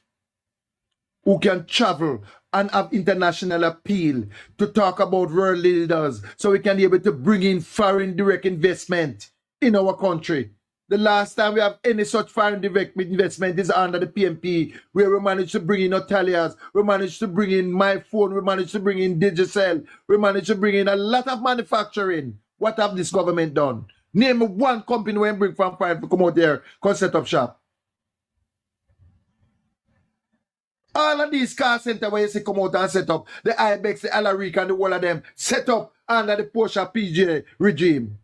S1: who can travel and have international appeal to talk about world leaders so we can be able to bring in foreign direct investment in our country. The last time we have any such foreign direct investment is under the PNP, where we managed to bring in Hoteliers, we managed to bring in My Phone, we managed to bring in Digicel, we managed to bring in a lot of manufacturing. What have this government done? Name one company when bring from foreign to come out there, come set up shop. All of these car centers where you see come out and set up, the Ibex, the Alaric and the whole of them, set up under the Porsche PJ regime.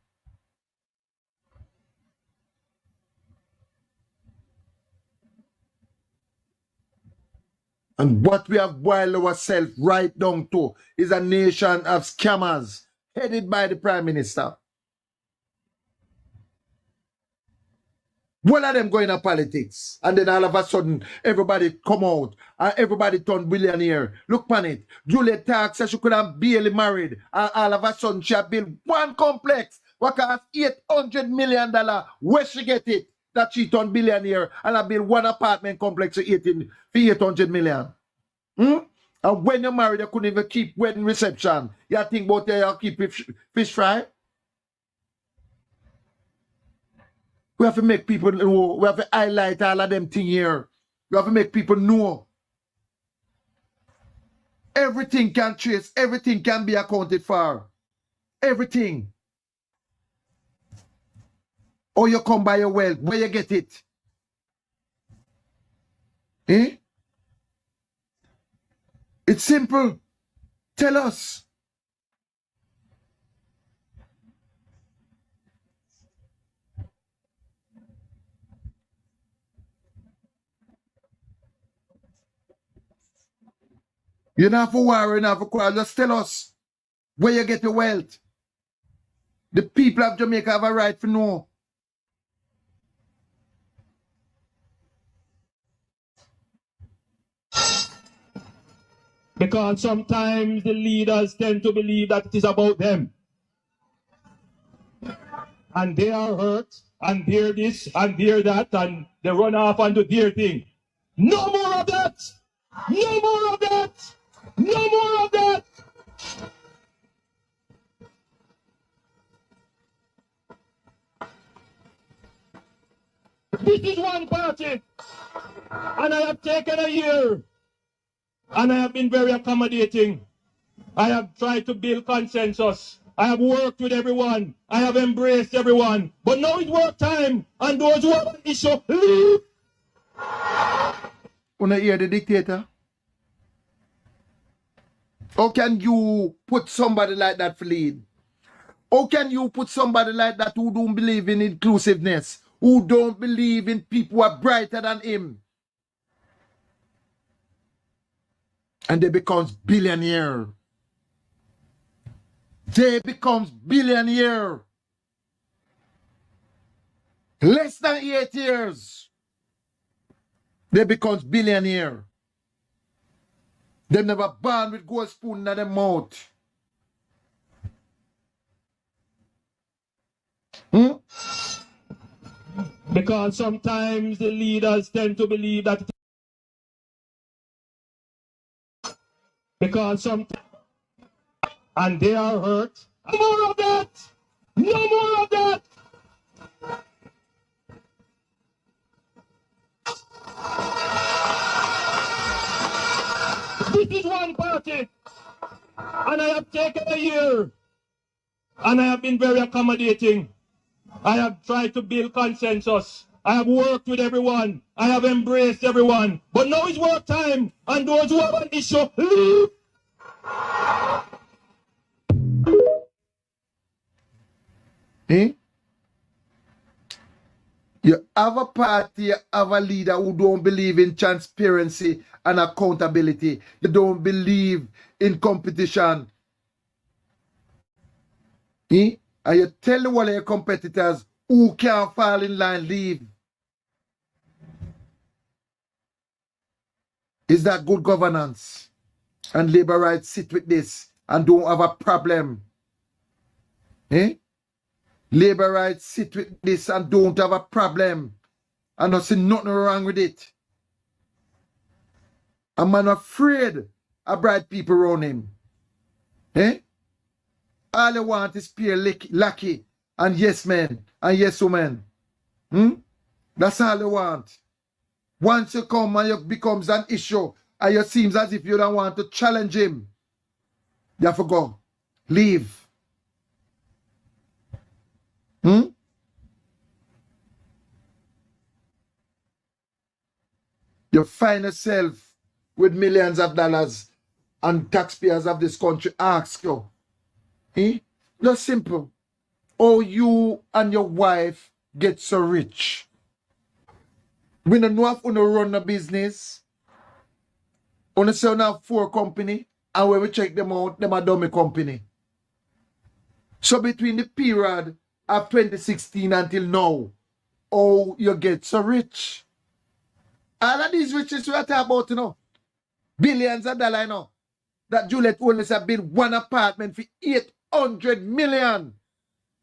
S1: And what we have boiled ourselves right down to is a nation of scammers headed by the Prime Minister. One of them going to politics, and then all of a sudden, everybody come out, and everybody turn billionaire. Look on it. Juliet Clarke said she could have barely married, and all of a sudden, she have built one complex, what cost $800 million. Where she get it? That she turned billionaire, and I built one apartment complex for $800 million. And when you're married, you couldn't even keep wedding reception. You think about you keep fish fry? We have to make people know. We have to highlight all of them things here. We have to make people know. Everything can trace. Everything can be accounted for. Everything. Or you come by your wealth. Where you get it? Eh? It's simple. Tell us. You don't have to worry, you don't have to cry. Just tell us where you get your wealth. The people of Jamaica have a right to know.
S9: Because sometimes the leaders tend to believe that it is about them. And they are hurt, and they're this, and they're that, and they run off and do their thing. No more of that! No more of that! No more of that! This is one party, and I have taken a year, and I have been very accommodating. I have tried to build consensus. I have worked with everyone. I have embraced everyone. But now it's work time. And those who have an issue, leave.
S1: Wanna hear the dictator? How can you put somebody like that for lead? How can you put somebody like that who don't believe in inclusiveness, who don't believe in people who are brighter than him? And they becomes billionaire. They becomes billionaire. Less than 8 years. They becomes billionaire. They never born with gold spoon in their mouth.
S9: Because sometimes the leaders tend to believe that. Because sometimes. And they are hurt. No more of that. No more of that. This is one party. And I have taken a year. And I have been very accommodating. I have tried to build consensus. I have worked with everyone. I have embraced everyone. But now it's work time. And those who have an issue, leave.
S1: You have a party, you have a leader who don't believe in transparency and accountability. You don't believe in competition. And you tell all your competitors who can't fall in line, leave. Is that good governance? And labor rights sit with this and don't have a problem. Labor rights sit with this and don't have a problem. And don't see nothing wrong with it. A man afraid of bright people around him. All you want is pure lucky and yes men and yes women. That's all you want. Once you come and it becomes an issue and it seems as if you don't want to challenge him, you have to go. Leave. You find yourself with millions of dollars and taxpayers of this country ask you, just simple, how you and your wife get so rich. We don't know if you run a business. You say you have 4 companies, and when we check them out, them are dummy company. So between the period of 2016 until now, how you get so rich? All of these riches we are talking about, you know, billions of dollars, you know, that Juliet only said build one apartment for 800 million.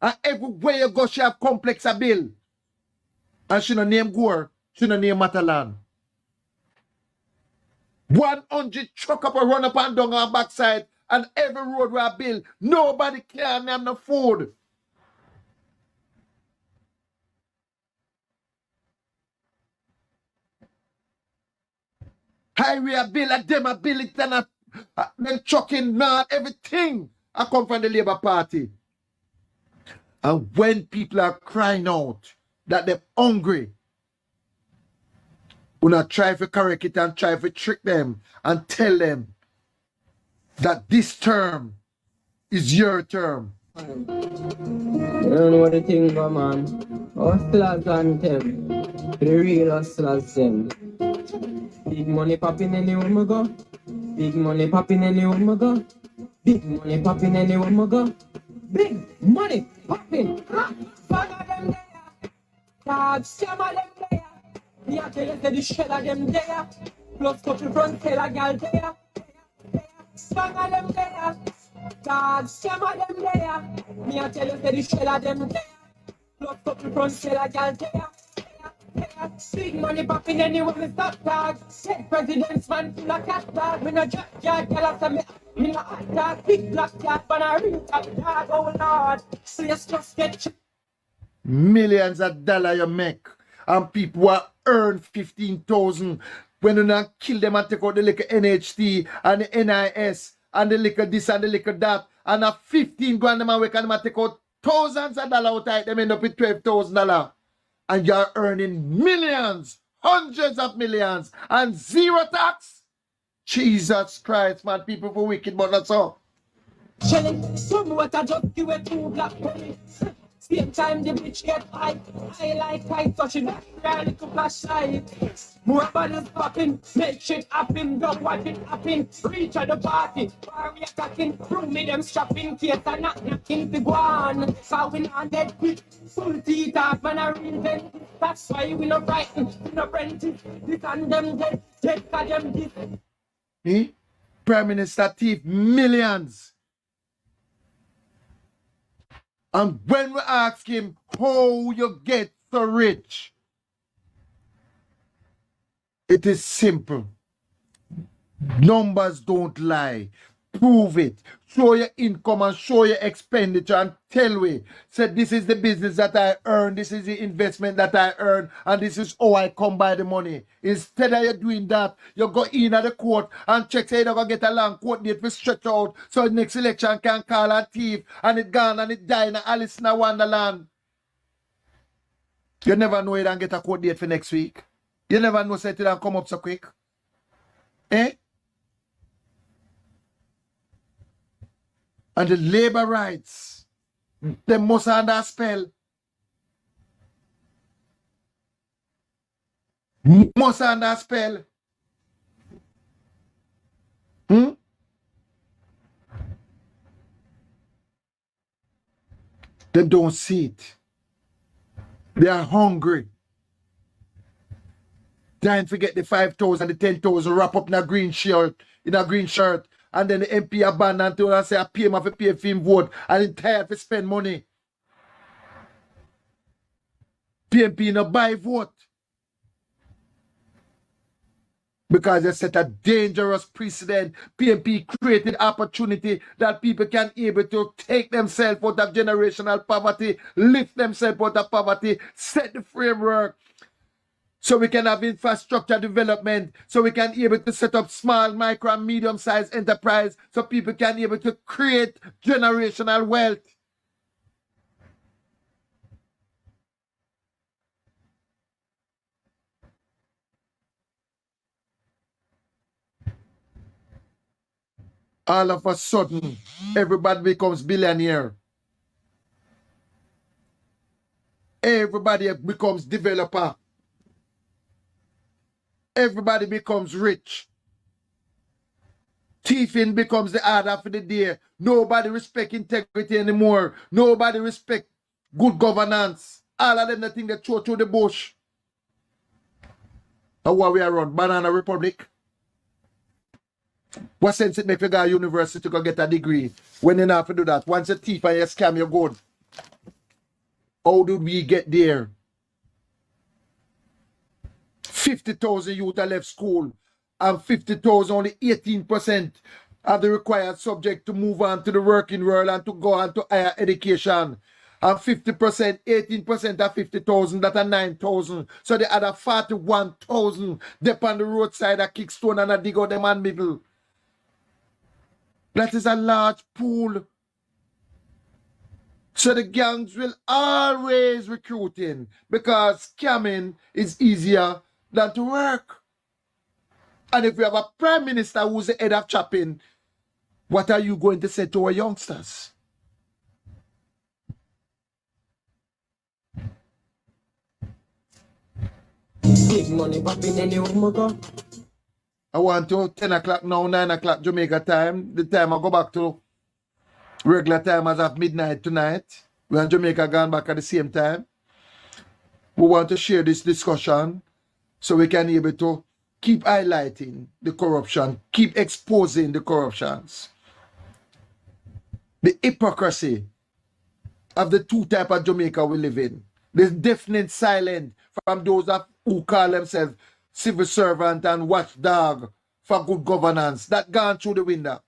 S1: And everywhere you go, she have complex a bill. And she no name Gore, she no name Matalan. 100 truck up and run up and down our backside, and every road we build, nobody can name no food. Highway a bill, a them a bill it, and then trucking, not everything. I come from the Labour Party. And when people are crying out that they're hungry, we not try to correct it and try to trick them and tell them that this term is your term.
S10: You don't know what the thing go, man. Hustlers and them. The real hustlers them. Big money popping anywhere we go. Big money popping anywhere we go. Big money popping anywhere we go. Big money popping. Bang of them there. Dog, some of them there. Me a tell you say the shell of them there. Plus couple front tail a gal there. Bang of them there. Dog, some of them there. Me a tell you say the shell of them there. Plus couple front tail a gal there. Big money popping anywhere we stop dog. Said president's man full of cat dog. Me no jack yard, tell us me no hot dog. Big black cat, but I real top dog. Oh Lord, so you just get
S1: millions of dollars you make, and people who earn 15,000 when you not kill them and take out the little NHT and the NIS and the liquor this and the liquor that, and a 15 grand them a week, and them a take out thousands of dollars out of it, them end up with $12,000. And you're earning millions, hundreds of millions, and zero tax. Jesus Christ, man, people for wicked, but that's all.
S10: Shelling, some what I just give it 2 black pennies. Same time the bitch get high. I like high touching that really could flashlight. More bodies popping, make shit happen, don't watch it happen. Reach at the party, bar we attacking. Room me them strapping, case I not knocking the guan. So we not dead quick, full teeth off and I reinvent. That's why we no frightened, we no apprentice. This and them dead, cause them this.
S1: Prime Minister thief millions. And when we ask him how you get so rich, it is simple. Numbers don't lie. Prove it. Show your income and show your expenditure and tell me. Say this is the business that I earn, this is the investment that I earn, and this is how I come by the money. Instead of you doing that, you go in at the court and check say you're going to get a long court date for stretch out so the next election can call a thief and it gone and it die in Alice in Wonderland. You never know you don't get a court date for next week. You never know say it don't come up so quick. Eh? And the labor rights, they must under a spell. Must under a spell. They don't see it. They are hungry. Trying to get the 5,000, the 10,000 wrap up in a green shirt, and then the MP abandoned to and say I pay him for pay for him vote and he tired to spend money. PNP no buy vote. Because they set a dangerous precedent. PNP created opportunity that people can able to take themselves out of generational poverty, lift themselves out of poverty, set the framework. So we can have infrastructure development, so we can be able to set up small, micro, and medium-sized enterprise, so people can be able to create generational wealth. All of a sudden, everybody becomes billionaire. Everybody becomes developer. Everybody becomes rich. Thieving becomes the order for the day. Nobody respect integrity anymore. Nobody respect good governance. All of them the thing they throw through the bush. And what we are on? Banana Republic. What sense it make you go to university to go get a degree when you not have to do that? Once a thief and you scam, you're good. How did we get there? 50,000 youth have left school and 50,000, only 18% are the required subject to move on to the working world and to go on to higher education. And 50%, 18% of 50,000, that are 9,000. So the other 41,000 dip on the roadside, a kick stone and a dig out them and middle. That is a large pool. So the gangs will always recruiting because scamming is easier than to work. And if we have a prime minister who's the head of chopping, what are you going to say to our youngsters?
S10: Big money popping anywhere go.
S1: I want to 10 o'clock now, 9 o'clock Jamaica time. The time I go back to regular time as of midnight tonight. We're in Jamaica gone back at the same time. We want to share this discussion so we can be able to keep highlighting the corruption, keep exposing the corruptions. The hypocrisy of the two types of Jamaica we live in. The deafening silence from those who call themselves civil servant and watchdog for good governance. That gone through the window.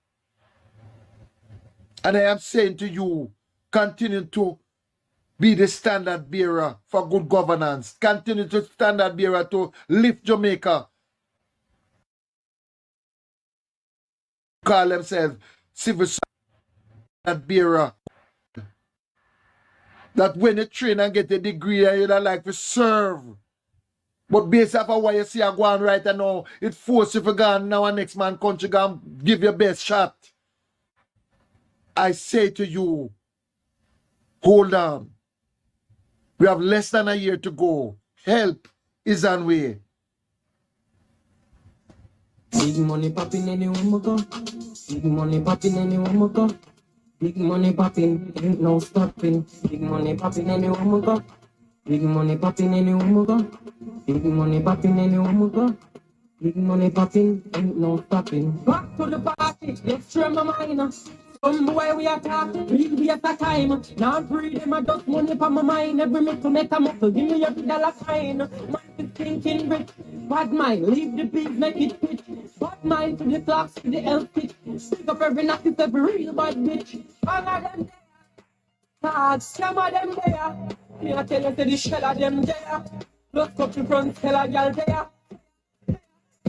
S1: And I am saying to you, continue to be the standard bearer for good governance. Continue to standard bearer to lift Jamaica call themselves civil servant bearer. That when you train and get a degree and you don't like to serve. But based off of what you see I go on right now, it forces you to go on now and next man country go and give your best shot. I say to you, hold on. We have less than a year to go. Help is on way.
S10: Big money popping anywhere we go. Big money popping anywhere we go. Big money popping, ain't no stopping. Big money popping anywhere we go. Big money popping anywhere we go. Big money popping anywhere we go. Big money popping, ain't no stopping. Back to the party, let's try my mind. Some boy we attack, real we at a time. Now free them, I just money for my mind. Every minute to make a muscle, give me every dollar fine. Man is thinking rich, bad mind, leave the beat, make it pitch. Bad mind to the clocks, to the health pitch. Pick up every knock, it's every real bad bitch. All of them there, some of them there. Me I tell you, say the shell of them there. Look up the front, tell a girl there.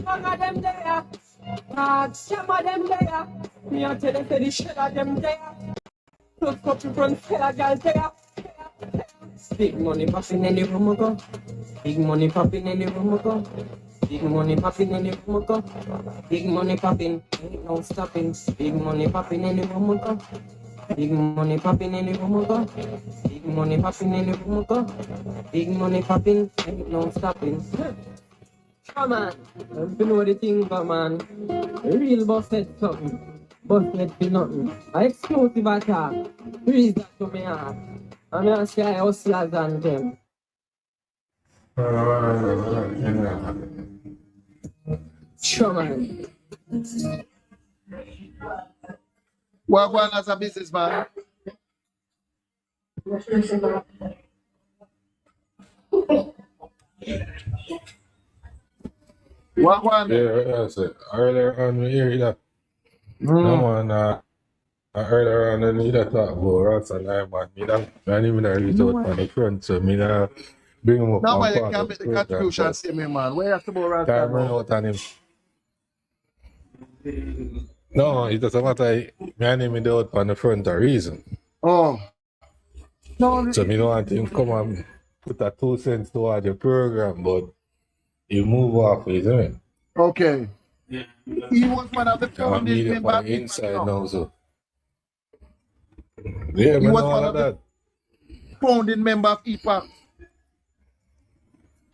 S10: Some of them there, some of them there. Me I tell you, say the shell of them there. Look up the front, tell a girl there. Big money popping in the room we go. Big money popping in the room we go. Big money popping in the room we go. Big money popping, ain't no stopping. Big money popping in the room we go. Big money popping in the room we go. Big money popping in the room we go. Big money popping, ain't no stopping. Come on, you know the thing, come on. Real boss said something. Boss said be nothing. I exclusive attack. Who is that to me heart? I'm gonna say I hustlers and them. Sure, man.
S1: What going as a businessman? What going?
S11: Yeah, that's it. Earlier on, we hear that. No man, earlier on, I need to talk about rats and I man. Me don't even reach out on the front, so me not bring him up
S1: Now
S11: on
S1: why you
S11: part
S1: can't
S11: of
S1: make
S11: the
S1: the
S11: program.
S1: contribution,
S11: But
S1: say me man. Where you have to go right
S11: time run
S1: now?
S11: out on him. No, it doesn't matter. Me and him in the out on the front a reason.
S1: Oh. No,
S11: So me don't want him come and put a 2 cents toward your program, but you move off, isn't it?
S1: okay. He was one of the
S11: I'm
S1: founding
S11: media
S1: members.
S11: on the inside now, so. Yeah,
S1: He
S11: man,
S1: was
S11: know
S1: one
S11: all
S1: of
S11: of
S1: the
S11: that.
S1: founding member of EPAC.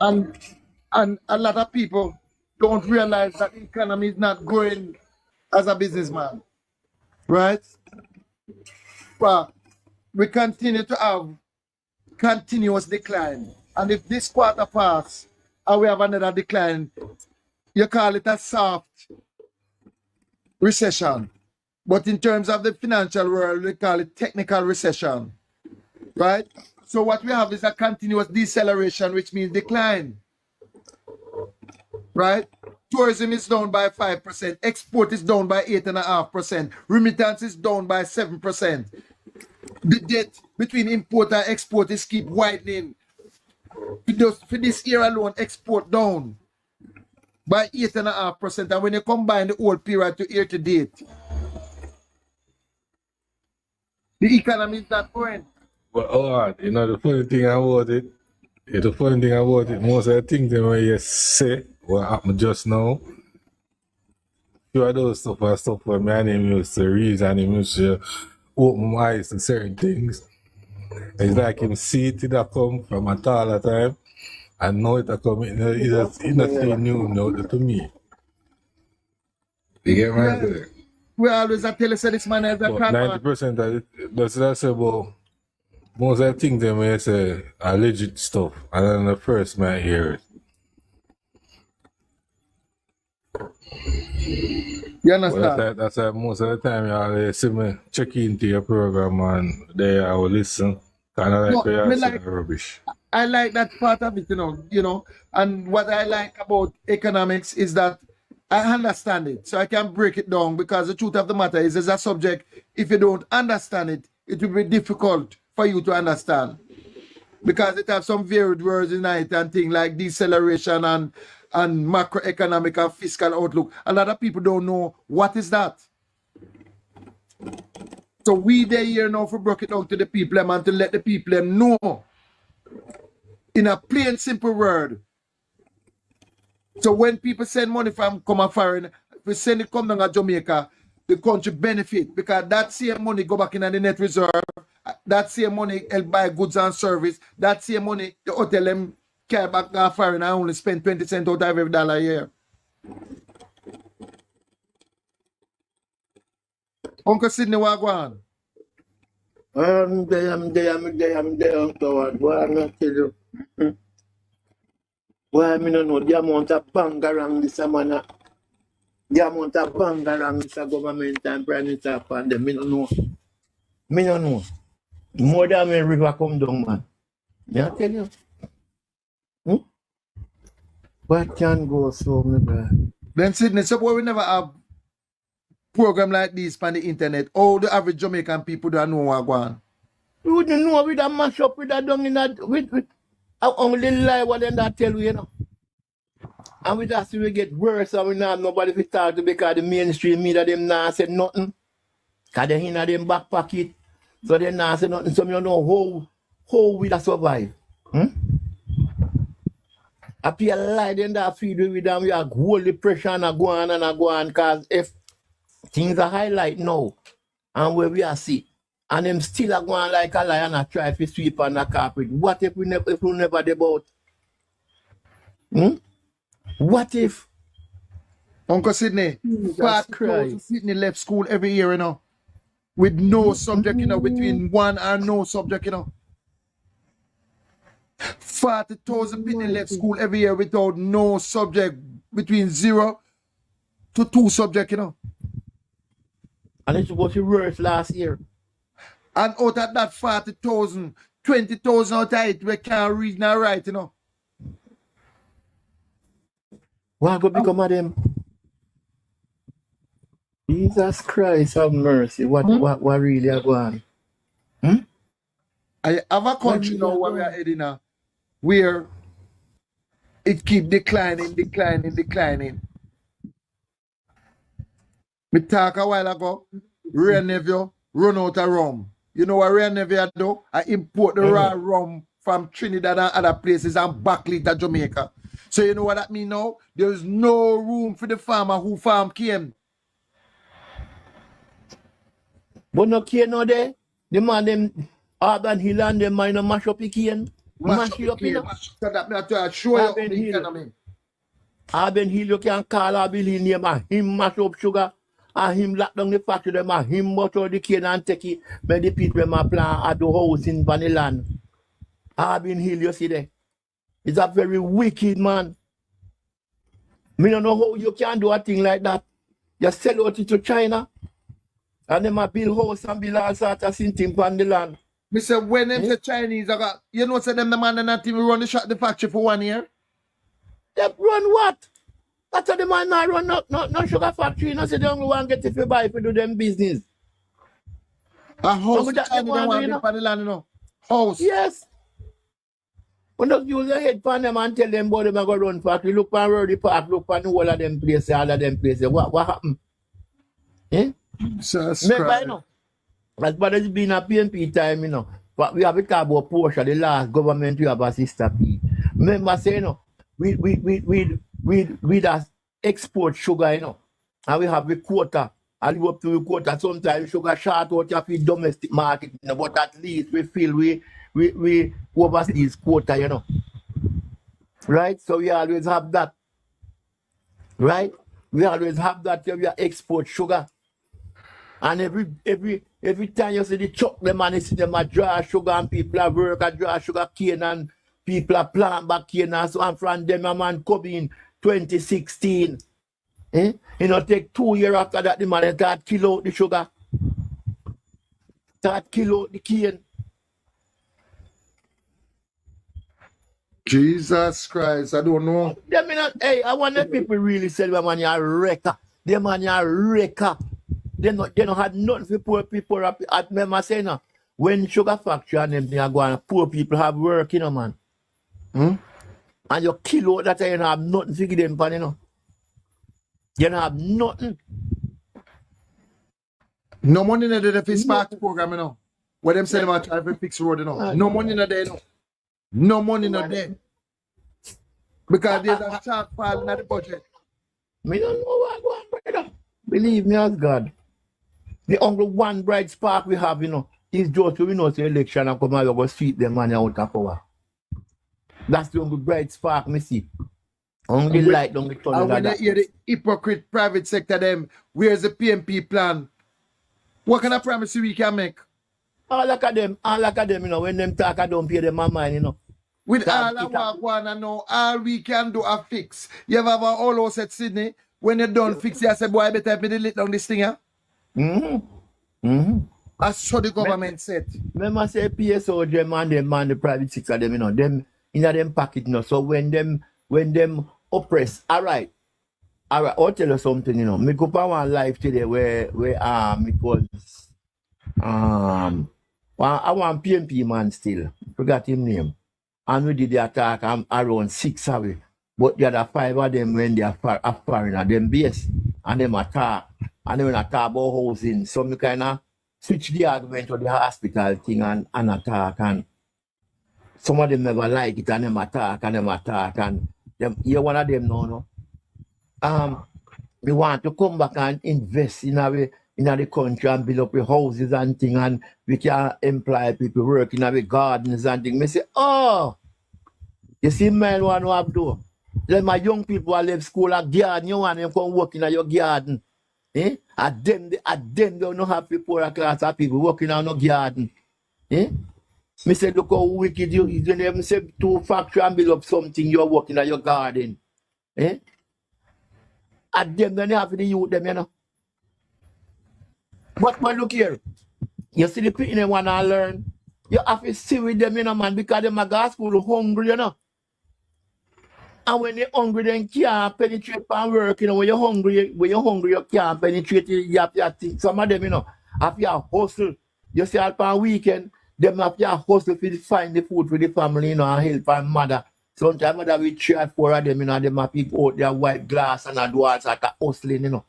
S1: And a lot of people don't realize that the economy is not growing as a businessman. Right? But we continue to have continuous decline. And if this quarter pass and we have another decline, you call it a soft recession. But in terms of the financial world, we call it technical recession. Right? So what we have is a continuous deceleration, which means decline. Right? Tourism is down by 5%. Export is down by 8.5%. Remittance is down by 7%. The debt between import and export is keep widening. For this year alone, export down by 8.5%. And when you combine the whole period to year to date, the economy is not growing.
S11: But you know, the funny thing about it, most of the things that when you say what happened just now, few of those stuff where me and him used to read and him used to open my eyes to certain things. It's like him see it that come from a taller time and know it a come in, it's not so new now to me. You get my idea?
S1: We always tell you this man is a
S11: But
S1: con man.
S11: 90% of it, that's what I say about most of the things that when you say are legit stuff, and then the first man hear it.
S1: You
S11: Well,
S1: understand?
S11: that's why most of the time you always see me check into your program and there I will listen. Kind of like
S1: No,
S11: where
S1: me
S11: you
S1: like-
S11: say rubbish.
S1: I like that part of it, you know. And what I like about economics is that I understand it, so I can break it down, because the truth of the matter is, as a subject, if you don't understand it, it will be difficult for you to understand, because it has some varied words in it and things like deceleration and macroeconomic and fiscal outlook. A lot of people don't know what is that. So we there here now for break it down to the people them and to let the people them know in a plain simple word. So when people send money from come a foreign, if we send it come down to Jamaica, the country benefit because that same money go back in the net reserve, that same money help buy goods and service, that same money the hotel them carry back to foreign and only spend 20 cents out of every dollar a year. Uncle Sidney, what go on?
S12: I'm there, Uncle Ward. Boy, I'm not tell you. Boy, I don't know the amount of bang around this man. The amount of bang around this government and prime minister and them. I don't know. Me don't know. More than a river come down, man. Me I tell you. What can go so, me brother?
S1: Then Sidney, so why we never have program like this on the internet? All the average Jamaican people don't know what go on.
S12: We wouldn't know with a mash up with a dung in that with I only lie what them that tell we, you know. And we just we get worse and we not have nobody to talk to because the mainstream media them not say nothing. Cause they in them back pocket. So they not say nothing. So me don't know how we da survive. I feel lie then that feed with them we have hold the pressure and go on cause if things are highlight now and where we are see and them still are going like a lion and try to sweep on the carpet. What if we never about? What if?
S1: Uncle Sidney, 40,000 Sidney left school every year, you know, with no subject, you know, between one and no subject, you know. 40,000 people left school every year without no subject, between 0 to 2 subject, you know.
S12: And it's supposed to be worse last year.
S1: And out of that 40,000, 20,000 out of it we can't read nor write, you know.
S12: What go become of them? Jesus Christ have mercy. What really are going on?
S1: I have a country now where we are heading now, where it keep declining. We talk a while ago, Ray Neville run out of rum. You know what Ray Neville do? I import the raw rum from Trinidad and other places and back it to Jamaica. So you know what that mean now? There is no room for the farmer who farm cane.
S12: But no cane no there. The man them Urban Hill and them mine mash up the cane. Mash it up, you know.
S1: So that me to show you the economy.
S12: Urban Hill, you can call Urban Hill name and him mash up sugar and him lock down the factory them and him butter the cane and take it. Make the people them a plant at the house in Vaniland. Urban Hill, you see there. It's a very wicked man. Me don't know how you can do a thing like that. You sell out it to China and them a build house and build all sorts of things on the land.
S1: Me say when them say Chinese, I got, you know, say them the man not even run the factory for 1 year.
S12: They run what? That's how the man not run no sugar factory. No say the only one get if you buy if you do them business.
S1: A house
S12: So
S1: China
S12: that
S1: don't want to build the land, you know. House.
S12: Yes. When you use your head pan them and tell them about them and go run factory, look pan Roady Park, look pan all of them places, all of them places. What happened? Eh? Remember, you know, as bad as it's been a PNP time, you know, but we have to talk about Porsche, the last government we have a sister P. Remember, say, you know, we just export sugar, you know, and we have the quota, and we up to the quota. Sometimes sugar short out of the domestic market, you know, but at least we feel we overseas quota, you know. Right? So we always have that. Right? We always have that we export sugar. And every time you see the truck, them and you see them a draw sugar and people are work a draw sugar cane and people are plant back cane and so and from them a man come in 2016. You know, take 2 years after that the man start kill out the sugar. Start kill out the cane.
S1: Jesus Christ, I don't know.
S12: Hey, I want the people really say the man a wrecker. The man a wrecker. They don't have nothing for poor people. I remember saying, when sugar factory and them thing are going, poor people have work, you know, man. And you kill out that, you don't have nothing to give them, you know. You don't have nothing.
S1: No money in the Face Sparks program, you know. Where them say them are trying to fix road, you know. No money in there, no. No money in there. Because there's a shortfall in the budget.
S12: Me don't know what going on, brother. Believe me as God. The only one bright spark we have, you know, is just to win us the election and come out and go sweep them money out of power. That's the only bright spark me see. Only light, only tunnel.
S1: And when they hear the hypocrite private sector them, where's the PNP plan? What kind of promise we can make?
S12: All of them, you know, when them talk, I don't pay them my mind, you know.
S1: With all I want to know, all we can do a fix. You ever have an all house at Sydney? When you done fix it, I say, boy, I better have me the lit on this thing, yeah? That's what the government said.
S12: Remember say PSO them and them and the private sector them, you know, them in them packet, you know. So when them oppress, all right, I'll tell you something, you know. Me go on one live today where it was I want PNP man still. Forgot his name. And we did the attack around 6 away. But the other 5 of them when they are foreigner, them base and them attack. And then when attack about housing, some kind of switch the argument to the hospital thing and attack, and some of them never like it and them attack and them you're one of them no. We want to come back and invest in the country and build up the houses and things, and we can employ people working in the gardens and things. Me say, oh, you see men want to have do. Let my young people who leave school at garden, you want them come working at your garden. Eh? At them they don't have people class of people working on no garden. Eh? Me say, look how wicked you is. When them say to factory and build up something, you're working at your garden. Eh? At them they have to youth them, you know. But look here. You see the people they want to learn. You have to see with them, you know, man, because them are go school hungry, you know. And when they're hungry, they can't penetrate and work. You know, when you're hungry, you can't penetrate. You have to think. Some of them, you know, have to hustle. You see, on weekend, them have to hustle to find the food for the family, you know, and help and mother. Sometimes mother will 3 or 4 of them, you know, them have to go out their white glass and do all sorts of hustling, you know.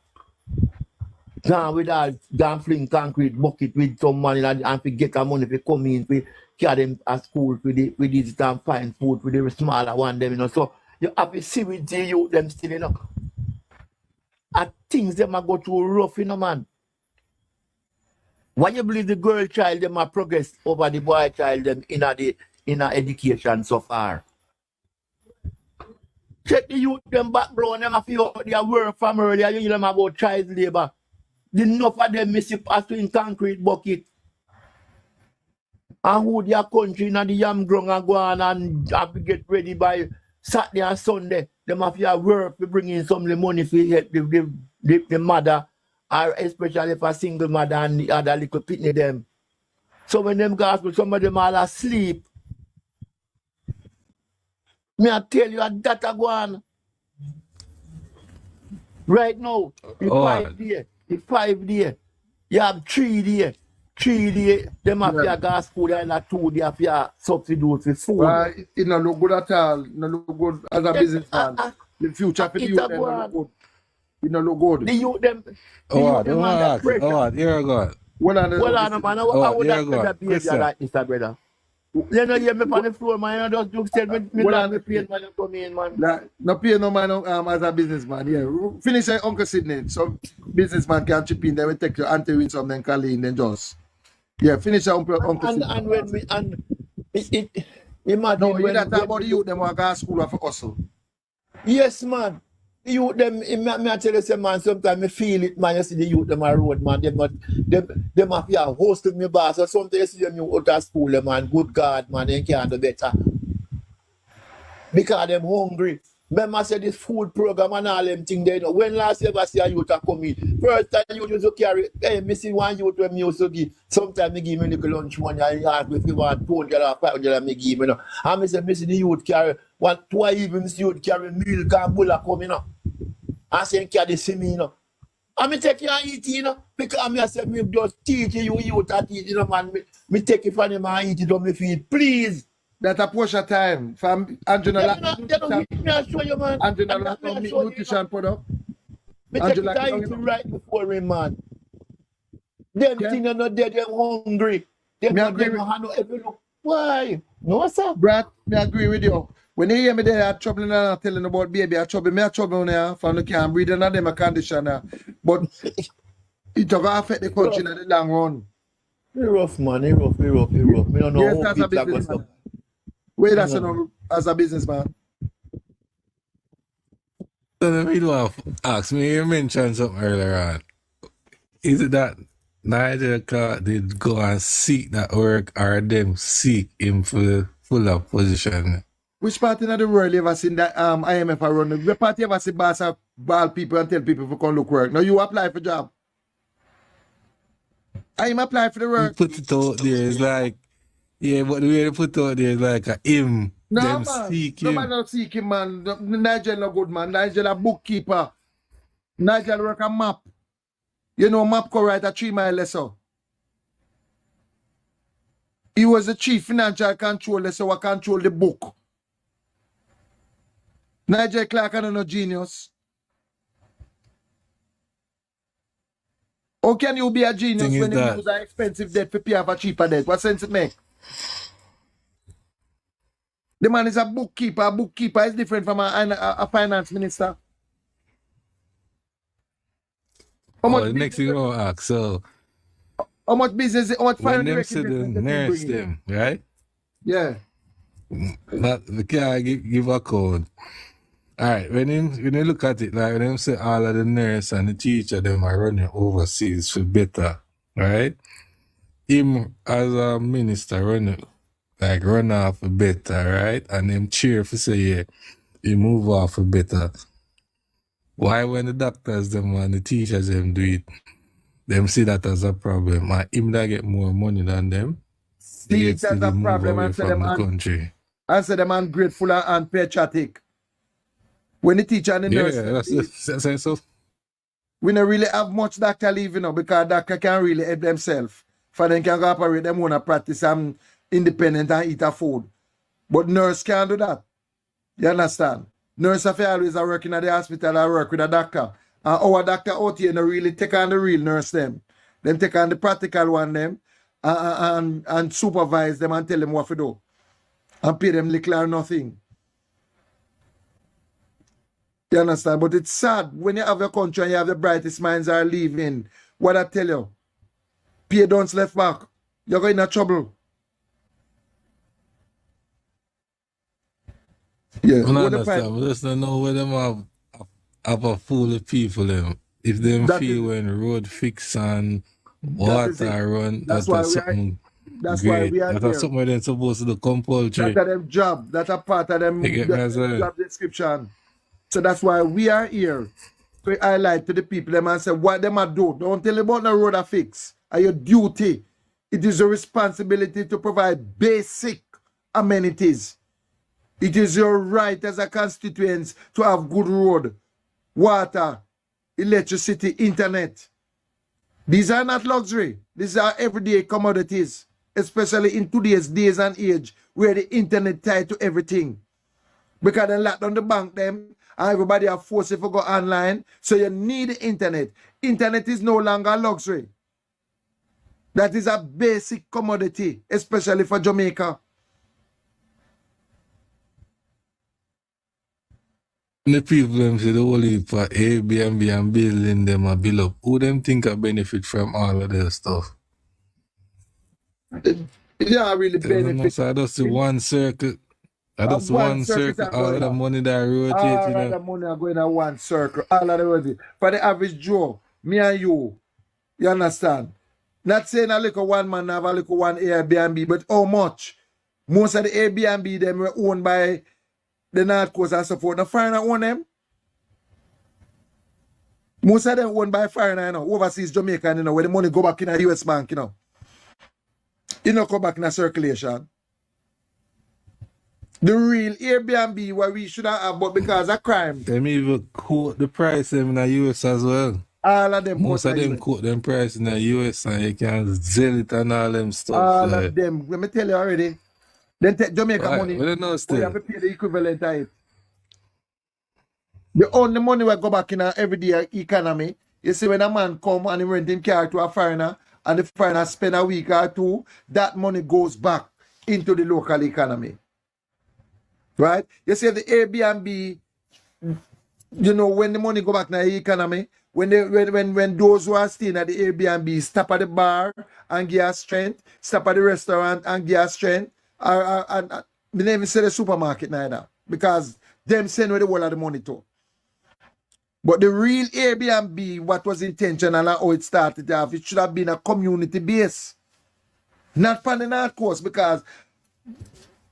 S12: Gone with all, fling concrete bucket with some money and to get the money to come in, to carry them at school, for this and find food for the smaller one, them, you know. So, you have to see with the youth them still, you know. And things them are go through rough, you know, man. Why you believe the girl child them are progress over the boy child them in education so far? Check the youth them background, them have to their work from earlier, you know them about child labor. The enough of them miss it as to in concrete bucket. And who their country in the yam ground and go on and have to get ready by Saturday and Sunday. Them have to work to bring in some of the money to help the mother, or especially for single mother and the other little pitney them. So when them gospel, some of them all asleep. Me I tell you that go on. Right now, the 5 days. You have 3 days. 3 days, them have to go to school and 2 days have to substitute for food.
S1: Well, it don't look good at all. It don't look good as a businessman. The future for the youth them don't look good. It don't look good.
S12: The youth them.
S11: Here I go.
S1: Well,
S12: man, I would have better behavior like this, brother. You know, you me on the floor, man. You just tell me not to pay man to come in, man.
S1: No pay no man as a businessman. Yeah, finish Uncle Sidney. So businessman can chip in. They will take your auntie win some, then call in, then just finish Uncle Sidney.
S12: And when we it imagine
S1: no, you that talk about the youth them want to go to school for hustle.
S12: Yes, man. The youth them, me I tell you, man, sometimes I feel it, man. You see the youth them on road, man. Them have to host me boss. Or sometimes you see them out of school, man. Good God, man, they can't do better. Because them hungry. Remember I said this food program and all them things there, you know. When last ever see a youth come in, first time you used to carry, hey, me see one youth when me used to give, sometimes me give me a little lunch money, and ask me if you want $200 or $500, me give me, you know. And me say, me see the youth carry, 2 evenings youth carry milk and bulla come, you know. And say, carry see me, you know. And me take you and eat, you know, because me I said, me just teach you youth and eat, you know, man. Me take it from them and eat it on me feet, please.
S1: That a portion time from Angela nutrition product.
S12: Me take it right before him, man. Them
S1: Yeah.
S12: things are not dead, they're hungry. Them
S1: Me
S12: not
S1: agree
S12: them
S1: with,
S12: no have no every look. Why? No, sir.
S1: Brad, me agree with you. When you hear me there, I'm troubling and I'm telling about baby, I trouble me, I trouble now, from the can't breathe and them a condition now. But it will affect the country in the long run.
S12: He rough, man. He rough. Me don't know
S1: Yes,
S12: how
S1: as a
S12: people are going
S1: businessman.
S12: to.
S1: Wait, that's as a businessman.
S11: So the want to ask me, you mentioned something earlier on. Is it that Nigel Clarke did go and seek that work or them seek him for the fuller position?
S1: Which part in the world you ever seen that IMF are running? Which part you ever see boss of ball people and tell people to come look work? Now you apply for job. I'm apply for the
S11: You
S1: work.
S11: put it out there, it's like, yeah, but the way they put it out there is like a him,
S1: No,
S11: them
S1: man.
S11: seek
S1: Nobody
S11: him.
S1: not seek him, man. Nigel no good, man. Nigel a bookkeeper. Nigel work a map. You know, map could write a 3 mile lesson. He was the chief financial controller, so I control the book. Nigel Clarke is no genius. How can you be a genius
S11: Thing is
S1: when you
S11: that
S1: use an expensive debt for pay off a cheaper debt? What sense it make? The man is a bookkeeper. A bookkeeper is different from a finance minister. How much
S11: the next thing you want to ask, so
S1: how much business, how much
S11: when
S1: foreign
S11: them
S1: direct
S11: say the
S1: investment you
S11: nurse
S1: bring in?
S11: them, right?
S1: Yeah.
S11: But we can't give a code. Alright, when you look at it, like when them say all of the nurse and the teacher them are running overseas for better, right? Him as a minister run off for better, right? And them cheer for say yeah, he move off for better. Why when the doctors them and the teachers them do it, them see that as a problem, and him that get more money than them,
S1: See
S11: he
S1: it
S11: gets
S1: as
S11: to
S1: a
S11: move
S1: problem
S11: away
S1: and say
S11: from
S1: them
S11: the country.
S1: and say them ungrateful and patriotic. When the teacher and the nurse
S11: That's so.
S1: we don't really have much doctor leave, you know, because doctor can really help themselves. For them can go operate them own practice and independent and eat a food. But nurse can't do that. You understand? Nurse have always are working at the hospital or work with a doctor. And our doctor out here no really take on the real nurse them. Them take on the practical one them and supervise them and tell them what to do. And pay them little or nothing. You understand? But it's sad when you have your country and you have the brightest minds are leaving. What I tell you, pay don't left back. You're going to trouble. Yeah.
S11: I
S1: What the
S11: understand.
S1: point?
S11: We just don't know where them have a fool of people them. If them
S1: That
S11: feel
S1: is-
S11: when road fix and
S1: That is it.
S11: water run,
S1: That's
S11: that's
S1: why we are-
S11: something
S1: That's why
S11: great.
S1: we are
S11: That's
S1: here.
S11: something they're supposed to do compulsory.
S1: That's them job. That's a part of them
S11: You get me as well?
S1: job description. So that's why we are here to highlight to the people them and say what them are do. Don't tell about the road a fix. Are your duty. It is your responsibility to provide basic amenities. It is your right as a constituent to have good road, water, electricity, internet. These are not luxury. These are everyday commodities, especially in today's days and age where the internet tied to everything. Because they lock down the bank them and everybody are forced to go online. So you need the internet. Internet is no longer luxury. That is a basic commodity, especially for Jamaica.
S11: The people them say the whole heap for Airbnb and building them a build up. Who them think a benefit from all of this stuff?
S1: Yeah, really benefit.
S11: So I just see one circle. I just one circle. All of the money that rotate,
S1: All
S11: you
S1: of the
S11: know.
S1: money are going in one circle. All of the money. For the average Joe, me and you understand? Not saying a little one man have a little one Airbnb, but how much? Most of the Airbnb them were owned by the North Coast and support. The foreigner own them. Most of them owned by foreigner, you know, overseas Jamaican, you know, where the money go back in a US bank, you know. You know, come back in a circulation. The real Airbnb where we should have, but because of crime.
S11: Them even quote the price them in the US as well.
S1: All of them.
S11: Most of them quote them price in the US and you can sell it and all them stuff.
S1: All
S11: like.
S1: of them. Let me tell you already. Then take Jamaica money.
S11: We don't know
S1: You
S11: still.
S1: have to pay the equivalent of it. The only money will go back in our everyday economy. You see, when a man come and he rent him car to a foreigner and the foreigner spend a week or two, that money goes back into the local economy. Right? You see the Airbnb, you know, when the money go back to the economy, when those who are staying at the Airbnb stop at the bar and get strength, stop at the restaurant and get strength, and we never say the supermarket neither, because them send where the whole of the money to. But the real Airbnb, what was intentional and how it started off, it should have been a community base. Not from the North Coast, because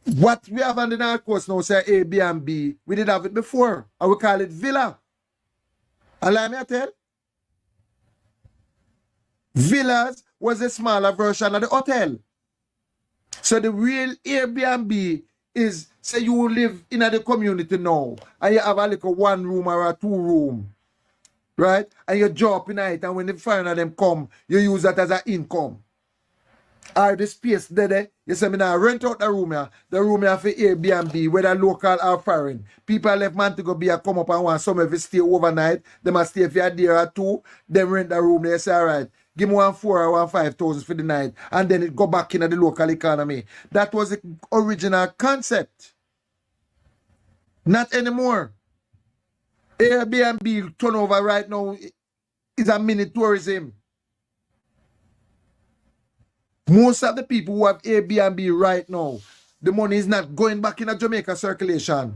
S1: what we have on the North Coast now, say Airbnb, we did have it before, and we call it villa. Allow me to tell. Villas was a smaller version of the hotel. So the real Airbnb is, say you live in the community now, and you have a little 1 room or a 2 room, right? And you drop in it, and when the foreigner them come, you use that as an income. Or the space there, you say, me now rent out the room here. The room here for Airbnb, whether local or foreign. People left Montego Bay come up and want some of it stay overnight. They must stay for a day or two. Then rent the room. They say, all right, give me 1,400 or 1,500 for the night. And then it go back into the local economy. That was the original concept. Not anymore. Airbnb turnover right now is a mini tourism. Most of the people who have Airbnb right now, the money is not going back in a Jamaica circulation.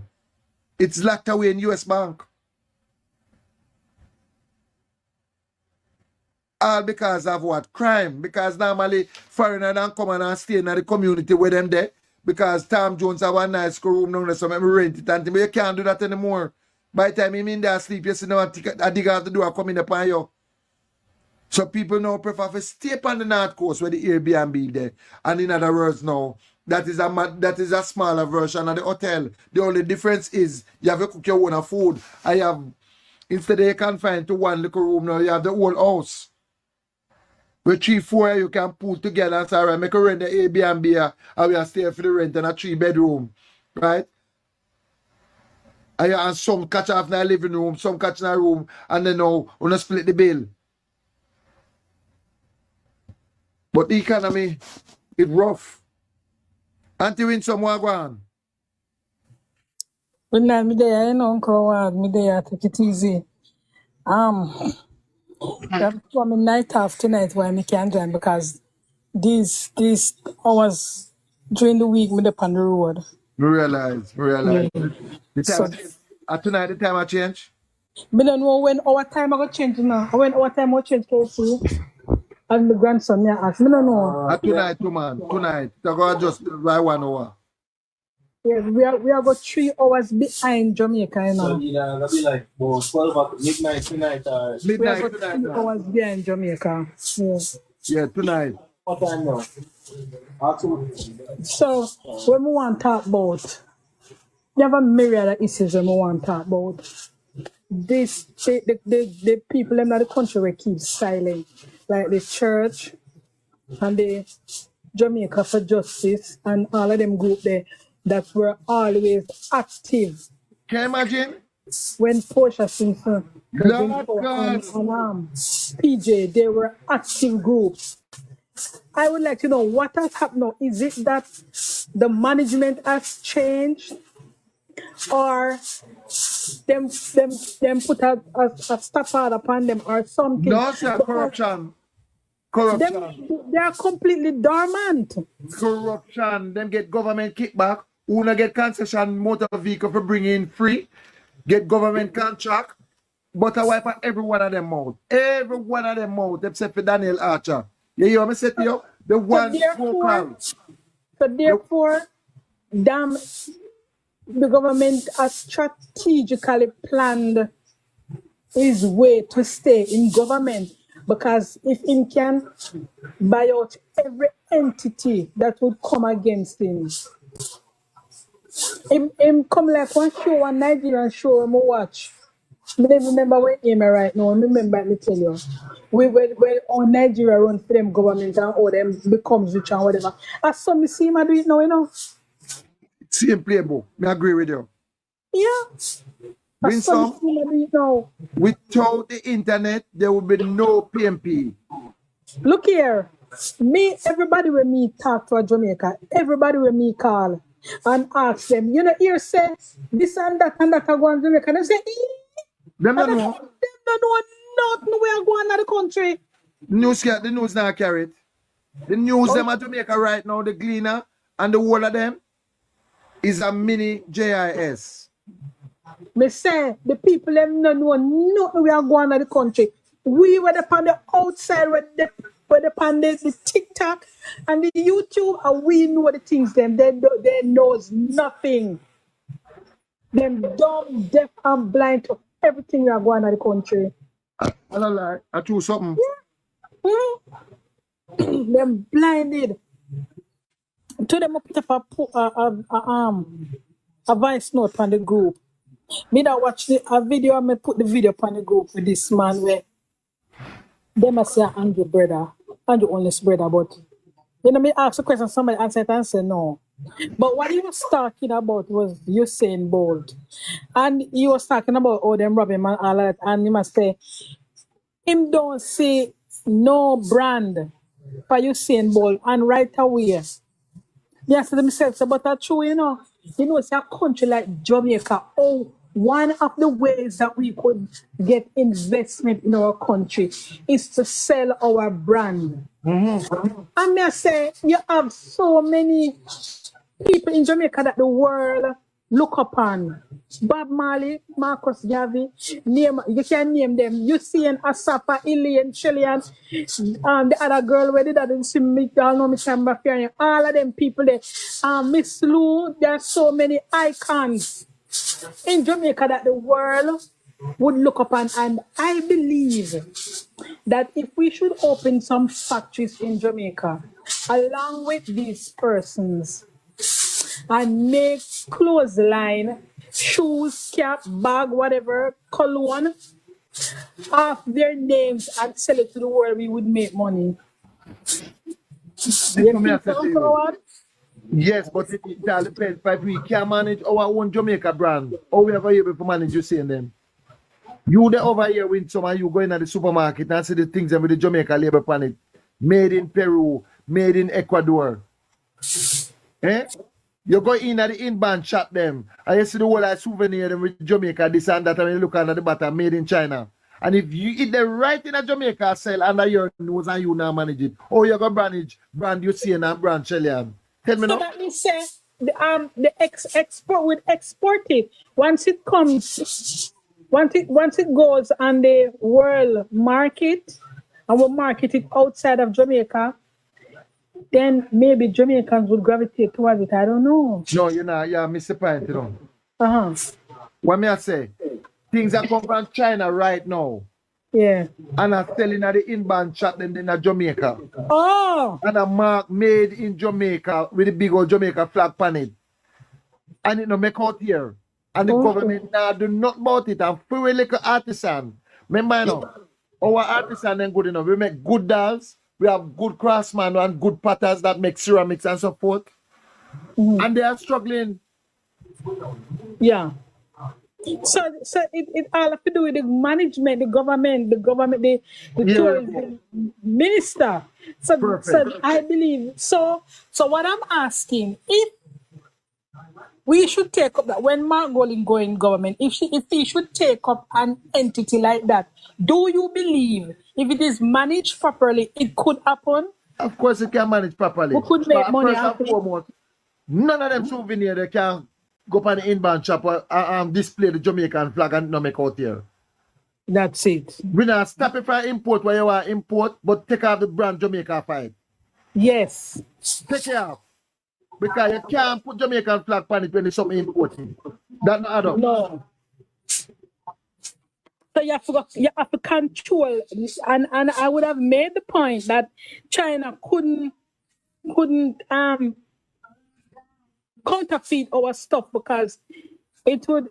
S1: It's locked away in US Bank. All because of what? Crime. Because normally foreigners don't come and stay in the community with them there. Because Tom Jones have a nice room now, so maybe rent it, but you can't do that anymore. By the time him in there sleep, you see now a dig out the door coming upon you. So people now prefer to stay on the North Coast where the Airbnb there. And in other words now, that is a smaller version of the hotel. The only difference is you have to cook your own food. I have, instead of you confined to one little room now, you have the whole house. With 3-4 you can pull together and say, all right, make a rent the Airbnb here, and we are staying for the rent in a 3-bedroom. Right? And some catch off in the living room, some catch in a room, and then now we split the bill. But the economy is rough. Auntie Win somewhere go on.
S13: When I'm there, you know, Uncle Ward, me there, take it easy. That's coming night after night why me can't join, because these hours during the week me dey on the road.
S1: Realize.
S13: Yeah.
S1: The
S13: So
S1: time tonight the time I change?
S13: me don't know when our time I go change now. When our time will change, KC. And the grandson, yeah, ask me don't know.
S1: Tonight, too, man. Tonight. They're going to just by 1 hour.
S13: Yeah, we are about 3 hours behind Jamaica, you know.
S5: So it'll be like about 12 o'clock, midnight tonight or
S13: We are about 3 hours behind Jamaica. Yeah.
S1: Yeah, tonight.
S5: what time now?
S13: So when we want to talk about, you have a myriad of issues when we want to talk about. This the people in the country will keep silent, like the church and the Jamaica for Justice and all of them group there that were always active.
S1: Can you imagine?
S13: When Portia Simpson
S1: Lord
S13: and PJ, they were active groups. I would like to know what has happened now. Is it that the management has changed, or them put a stop order upon them or something?
S1: No, sir, corruption.
S13: They are completely dormant.
S1: Corruption. Them get government kickback. Who not get concession motor vehicle for bringing free. Get government contract. But I wipe out every one of them out. Every one of them out, except for Daniel Archer. You hear me say to you? The one vocal.
S13: So therefore, damn, the government has strategically planned his way to stay in government, because if he can buy out every entity that would come against him. Him come like one show, one Nigerian show I watch. I don't remember where him right now. I remember me tell you. When all Nigeria run for them government and all them becomes rich and whatever. As some me see him do it now, you know.
S1: Same playbook. I agree with you.
S13: Yeah.
S1: Win some.
S13: Do it now.
S1: Without the internet, there would be no PNP.
S13: Look here. Me, everybody when me talk to a Jamaica, everybody when me call and ask them, you know, here say this and that I go on Jamaica. They say,
S1: Them don't know.
S13: Them don't know nothing where going to the country.
S1: The news now carry it. The news them at Jamaica right now, the Gleaner and the whole of them is a mini JIS.
S13: Me say the people them don't know nothing where going to the country. We were on the outside with the TikTok and the YouTube, and we know the things them. They knows nothing. Them dumb, deaf, and blind to everything we are going on in the country.
S1: I don't lie. I choose something.
S13: Them blinded. To them, I put up a voice note on the group. Me that watch a video, I put the video on the group with this man where them I say Andrew brother, Andrew honest brother, but you know me ask a question, somebody answer it and say no. But what he was talking about was Usain Bolt. And he was talking about all them robbing man all that, and he must say him don't see no brand for Usain Bolt, and right away. Yes, themselves, but that's true, you know. You know, it's a country like Jamaica. Oh, one of the ways that we could get investment in our country is to sell our brand. And I say, you have so many people in Jamaica that the world look upon. Bob Marley, Marcus Garvey, name you can name them. You see an Asafa, Ilian, Shillian, the other girl where they didn't see me, y'all know me, all of them people there. Miss Lou, there are so many icons in Jamaica that the world would look upon, and I believe that if we should open some factories in Jamaica along with these persons and make clothesline, shoes, cap, bag, whatever, cologne of their names and sell it to the world, we would make money.
S1: Yes, but it all depends. If we can manage our own Jamaica brand, or we ever able to manage you seeing them. You there over here with some of you going to the supermarket and see the things with the Jamaica label on it. Made in Peru, made in Ecuador. Eh? You go in at the inbound shop them, and you see the whole souvenir them with Jamaica, this and that, and you look under the bottom, made in China. And if you eat them right in a Jamaica sell under your nose and you now manage it, oh, you go brand you see and brand Shellian. Tell me
S13: so
S1: now.
S13: that means say the export would export it once it comes, once it goes on the world market, and we'll market it outside of Jamaica. Then maybe Jamaicans would gravitate towards it. I don't know.
S1: No, you know, yeah, Mr. Pint, you know. What may I say? Things are coming from China right now.
S13: Yeah.
S1: And are selling at the inbound shop them in Jamaica.
S13: Oh!
S1: And a mark made in Jamaica with the big old Jamaica flag on it. And it no make out here. And the government now do not about it. And free little artisan. Remember, you know, our artisan ain't good enough. We make good dolls. We have good craftsmen and good potters that make ceramics and so forth. And they are struggling.
S13: Yeah. So it all have to do with the management, the government, the tourism minister. So I believe. So what I'm asking, if we should take up that when Mark Golin go in government, if he should take up an entity like that, do you believe if it is managed properly, it could happen?
S1: Of course it can manage properly.
S13: We could make money
S1: first and foremost, none of them souvenirs they can go up on the inbound shop and display the Jamaican flag and not make out here.
S13: That's it.
S1: We not stop it from import where you want import, but take off the brand Jamaica fight.
S13: Yes.
S1: Take it off. Because you can't put Jamaican flag on it when it's something imported. That's not add up.
S13: No. So you have to control, and I would have made the point that China couldn't counterfeit our stuff because it would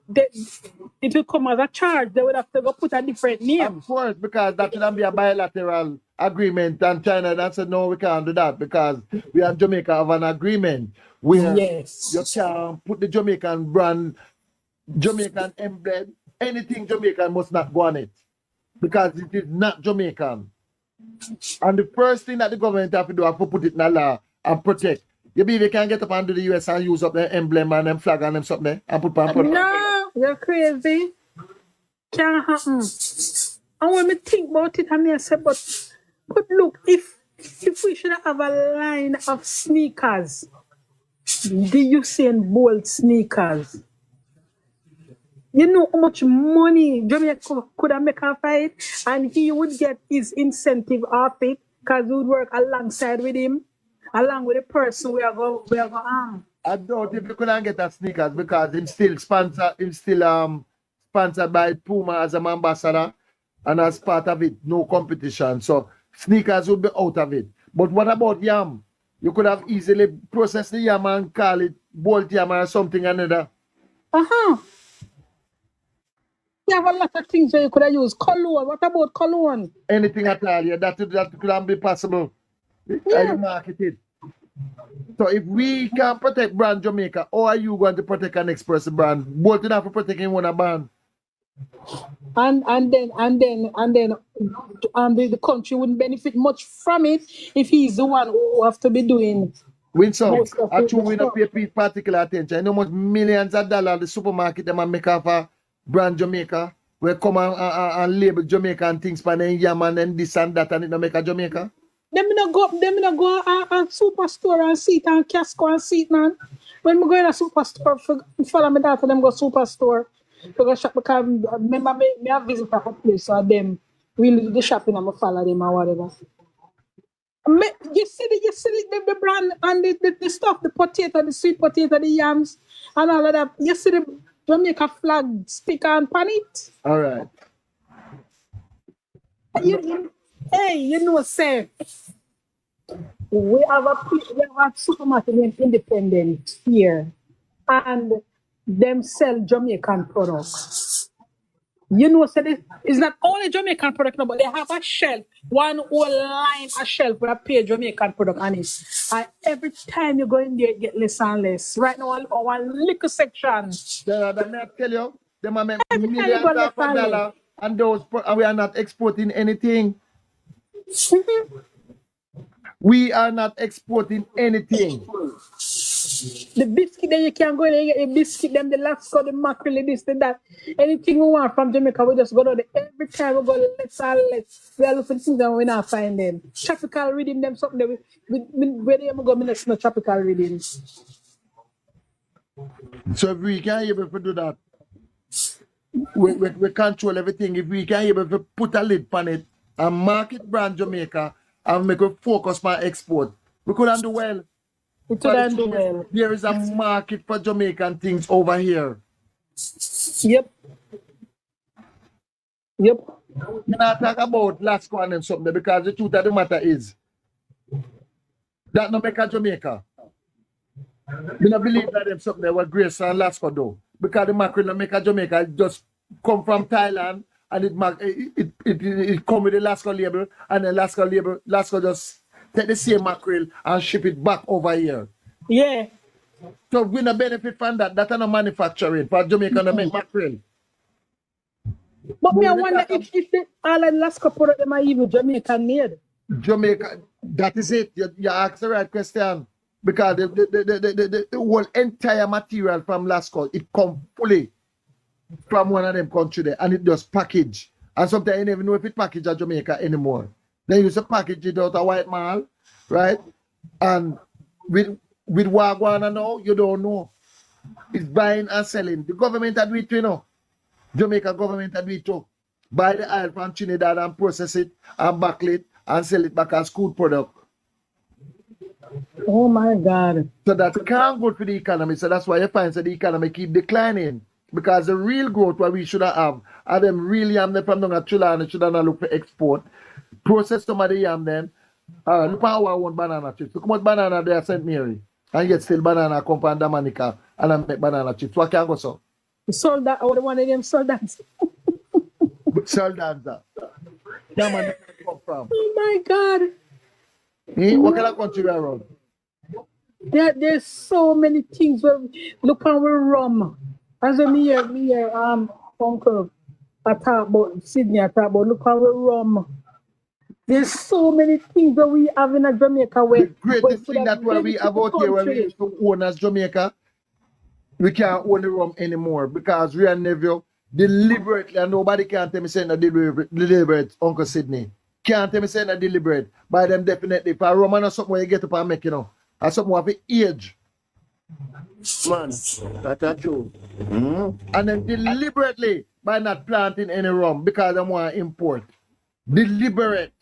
S13: come as a charge. They would have to go put a different name.
S1: Of course, because that would be a bilateral agreement, and China said no, we can't do that because we and Jamaica have an agreement where you can't put the Jamaican brand, Jamaican emblem, anything Jamaican must not go on it because it is not Jamaican. And the first thing that the government have to do is to put it in the law and protect. You believe you can get up and do the US and use up the emblem and them flag and them something there and put on product?
S13: No, you're crazy. Can't happen. And when me think about it, I mean, I say, but look, if we should have a line of sneakers, the Usain Bolt sneakers, you know how much money Jamaica could have made off it, and he would get his incentive off it because we would work alongside with him, along with the person we are going arm.
S1: I doubt if you couldn't get that sneakers because him still sponsored by Puma as an ambassador, and as part of it, no competition. So sneakers would be out of it. But what about yam? You could have easily processed the yam and call it Bolt yam or something another.
S13: You have a lot of things that you could have used. Cologne. What about cologne?
S1: Anything at all, yeah, that could be possible. Yeah. You market it. So if we can protect brand Jamaica, how are you going to protect an next person brand? Both enough for protecting one brand.
S13: And then the country wouldn't benefit much from it if he's the one who have to be doing.
S1: Winsome, actually we not pay particular attention. You know how much millions of dollars the supermarket them make off a brand Jamaica. We come and label Jamaica and things for them yam and then this and that and it don't make a Jamaica.
S13: Them not go a superstore and see it and Casco and see it, man. When we go in a superstore, follow my daughter, them go superstore. To go shop because remember me have visit a place, so them really do the shopping and I follow them or whatever. You see the brand and the stuff, the potato, the sweet potato, the yams, and all of that. You see the Jamaica flag sticker and pan it.
S1: All right.
S13: You know, say we have a supermarket named Independent here, and them sell Jamaican products. You know, so it's not only Jamaican product, no, but they have a shelf, one whole line, a shelf with a page Jamaican product on it. And every time you go in there, you get less and less. Right now, one little section.
S1: Let me tell you, them are make millions of dollars, and we are not exporting anything. We are not exporting anything.
S13: The biscuit that you can go in and get the biscuit, them the Lasco, the mackerel, this, the that. Anything we want from Jamaica, we just go to every time we go less and less. We are looking for things and we not find them. Tropical rhythm, them something that where they go, we not tropical rhythm.
S1: So if we can able to do that, we control everything. If we can able to put a lid on it and market brand Jamaica and make a focus on export, we could do well. There is a market for Jamaican things over here.
S13: Yep.
S1: We not talk about Lasco and something because the truth of the matter is that no make a Jamaica. We don't believe that them something what Grace and Lasco do. Because the mackerel no make a Jamaica, it just come from Thailand and it come with the Lasco label and the Lasco just take the same mackerel and ship it back over here.
S13: Yeah.
S1: So we no benefit from that. That's not manufacturing for Jamaica to make mackerel.
S13: But me I wonder if all the Lasco product them are even Jamaican made.
S1: Jamaica, that is it. You ask the right question. Because the whole entire material from Lasco, it comes fully from one of them country there and it just package. And sometimes you never know if it package at Jamaica anymore. They used to package it out of White Mall, right? And with Wagwana now, you don't know. It's buying and selling. The government had it, you know. Jamaica government had it too. Buy the oil from Trinidad and process it and backle it and sell it back as food product.
S13: Oh my God.
S1: So that can't go for the economy. So that's why you find that the economy keep declining. Because the real growth what we should have are them real yam from down at Chula and should not look for export. Process some of the yam then. Look how I want banana chips. Look how much banana there St. Mary. And yet still banana come from Dominica and I make banana chips. What can go so?
S13: Sold that or the one of them sold that.
S1: Sold that. That man come from.
S13: Oh my God.
S1: What kind of country we are around?
S13: There's so many things. Look how we rum. As a me uncle, I talk about Sydney, I talk about look how we rum. There's so many things that we have in Jamaica
S1: The
S13: where
S1: greatest
S13: could
S1: thing
S13: have
S1: that where we
S13: benefit
S1: have
S13: the
S1: out here, where we
S13: country.
S1: used to own as Jamaica, we can't own the rum anymore because Real Neville deliberately, and nobody can tell me saying a deliberate, Uncle Sydney. Can't tell me saying a deliberate. By them definitely. For rum and something where you get up and make, you know. And something of age.
S12: Man, that's true.
S1: And then deliberately by not planting any rum because they want to import. Deliberate.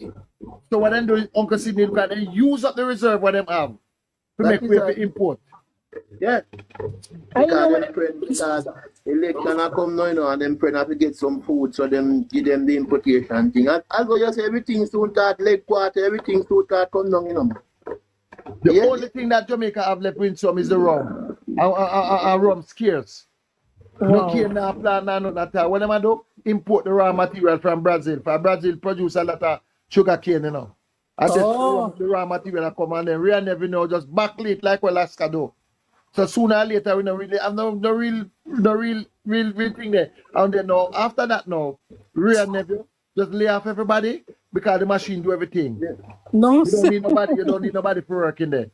S1: So what they do is Uncle Sydney look at they use up the reserve what them have to
S12: That
S1: make
S12: is
S1: way
S12: a-
S1: for import.
S12: Yeah.
S13: I know
S12: Because
S13: when
S12: them friend, because election a come now, you know, and them friend have to get some food, so them give them the importation thing. And although you say everything soon start leg quarter, everything soon start come down, you know.
S1: The
S12: Yeah.
S1: only thing that Jamaica have left in some is the rum. And rum scarce. No
S13: wow.
S1: cane, no plant, no nothing at all. What them a do? Import the raw material from Brazil. For Brazil produce a lot of sugar cane, you know. And
S13: Oh.
S1: the raw material a come and then Real never know just backlit like what Alaska do. So sooner or later we don't really have no real thing there. And then now after that now, Real never just lay off everybody because the machine do everything.
S13: No,
S1: You don't need nobody, you don't need nobody for work in there.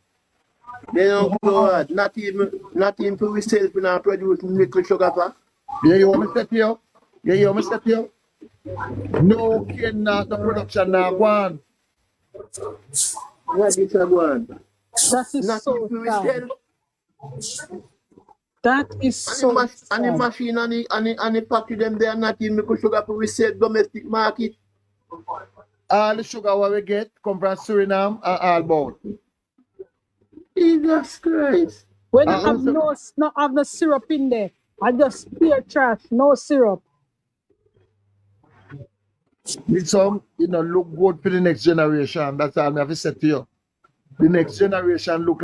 S12: They don't go hard. Not even for myself when I produce little sugar for.
S1: Yeah, you want me to step here? Yeah, you want me to step here? No cane, not the production now go on.
S12: What is a one?
S13: that is
S12: Not
S13: so
S12: even for
S13: sad.
S12: myself.
S13: That is so
S12: And the
S13: sad.
S12: machine and the factory them they are not even make sugar for we sell domestic market.
S1: All the sugar what we get come from Suriname and all about.
S12: Jesus Christ.
S13: When I have not have no syrup in there, I just pure trash, no syrup.
S1: Need some, you know, look good for the next generation. That's all I have to say to you. The next generation look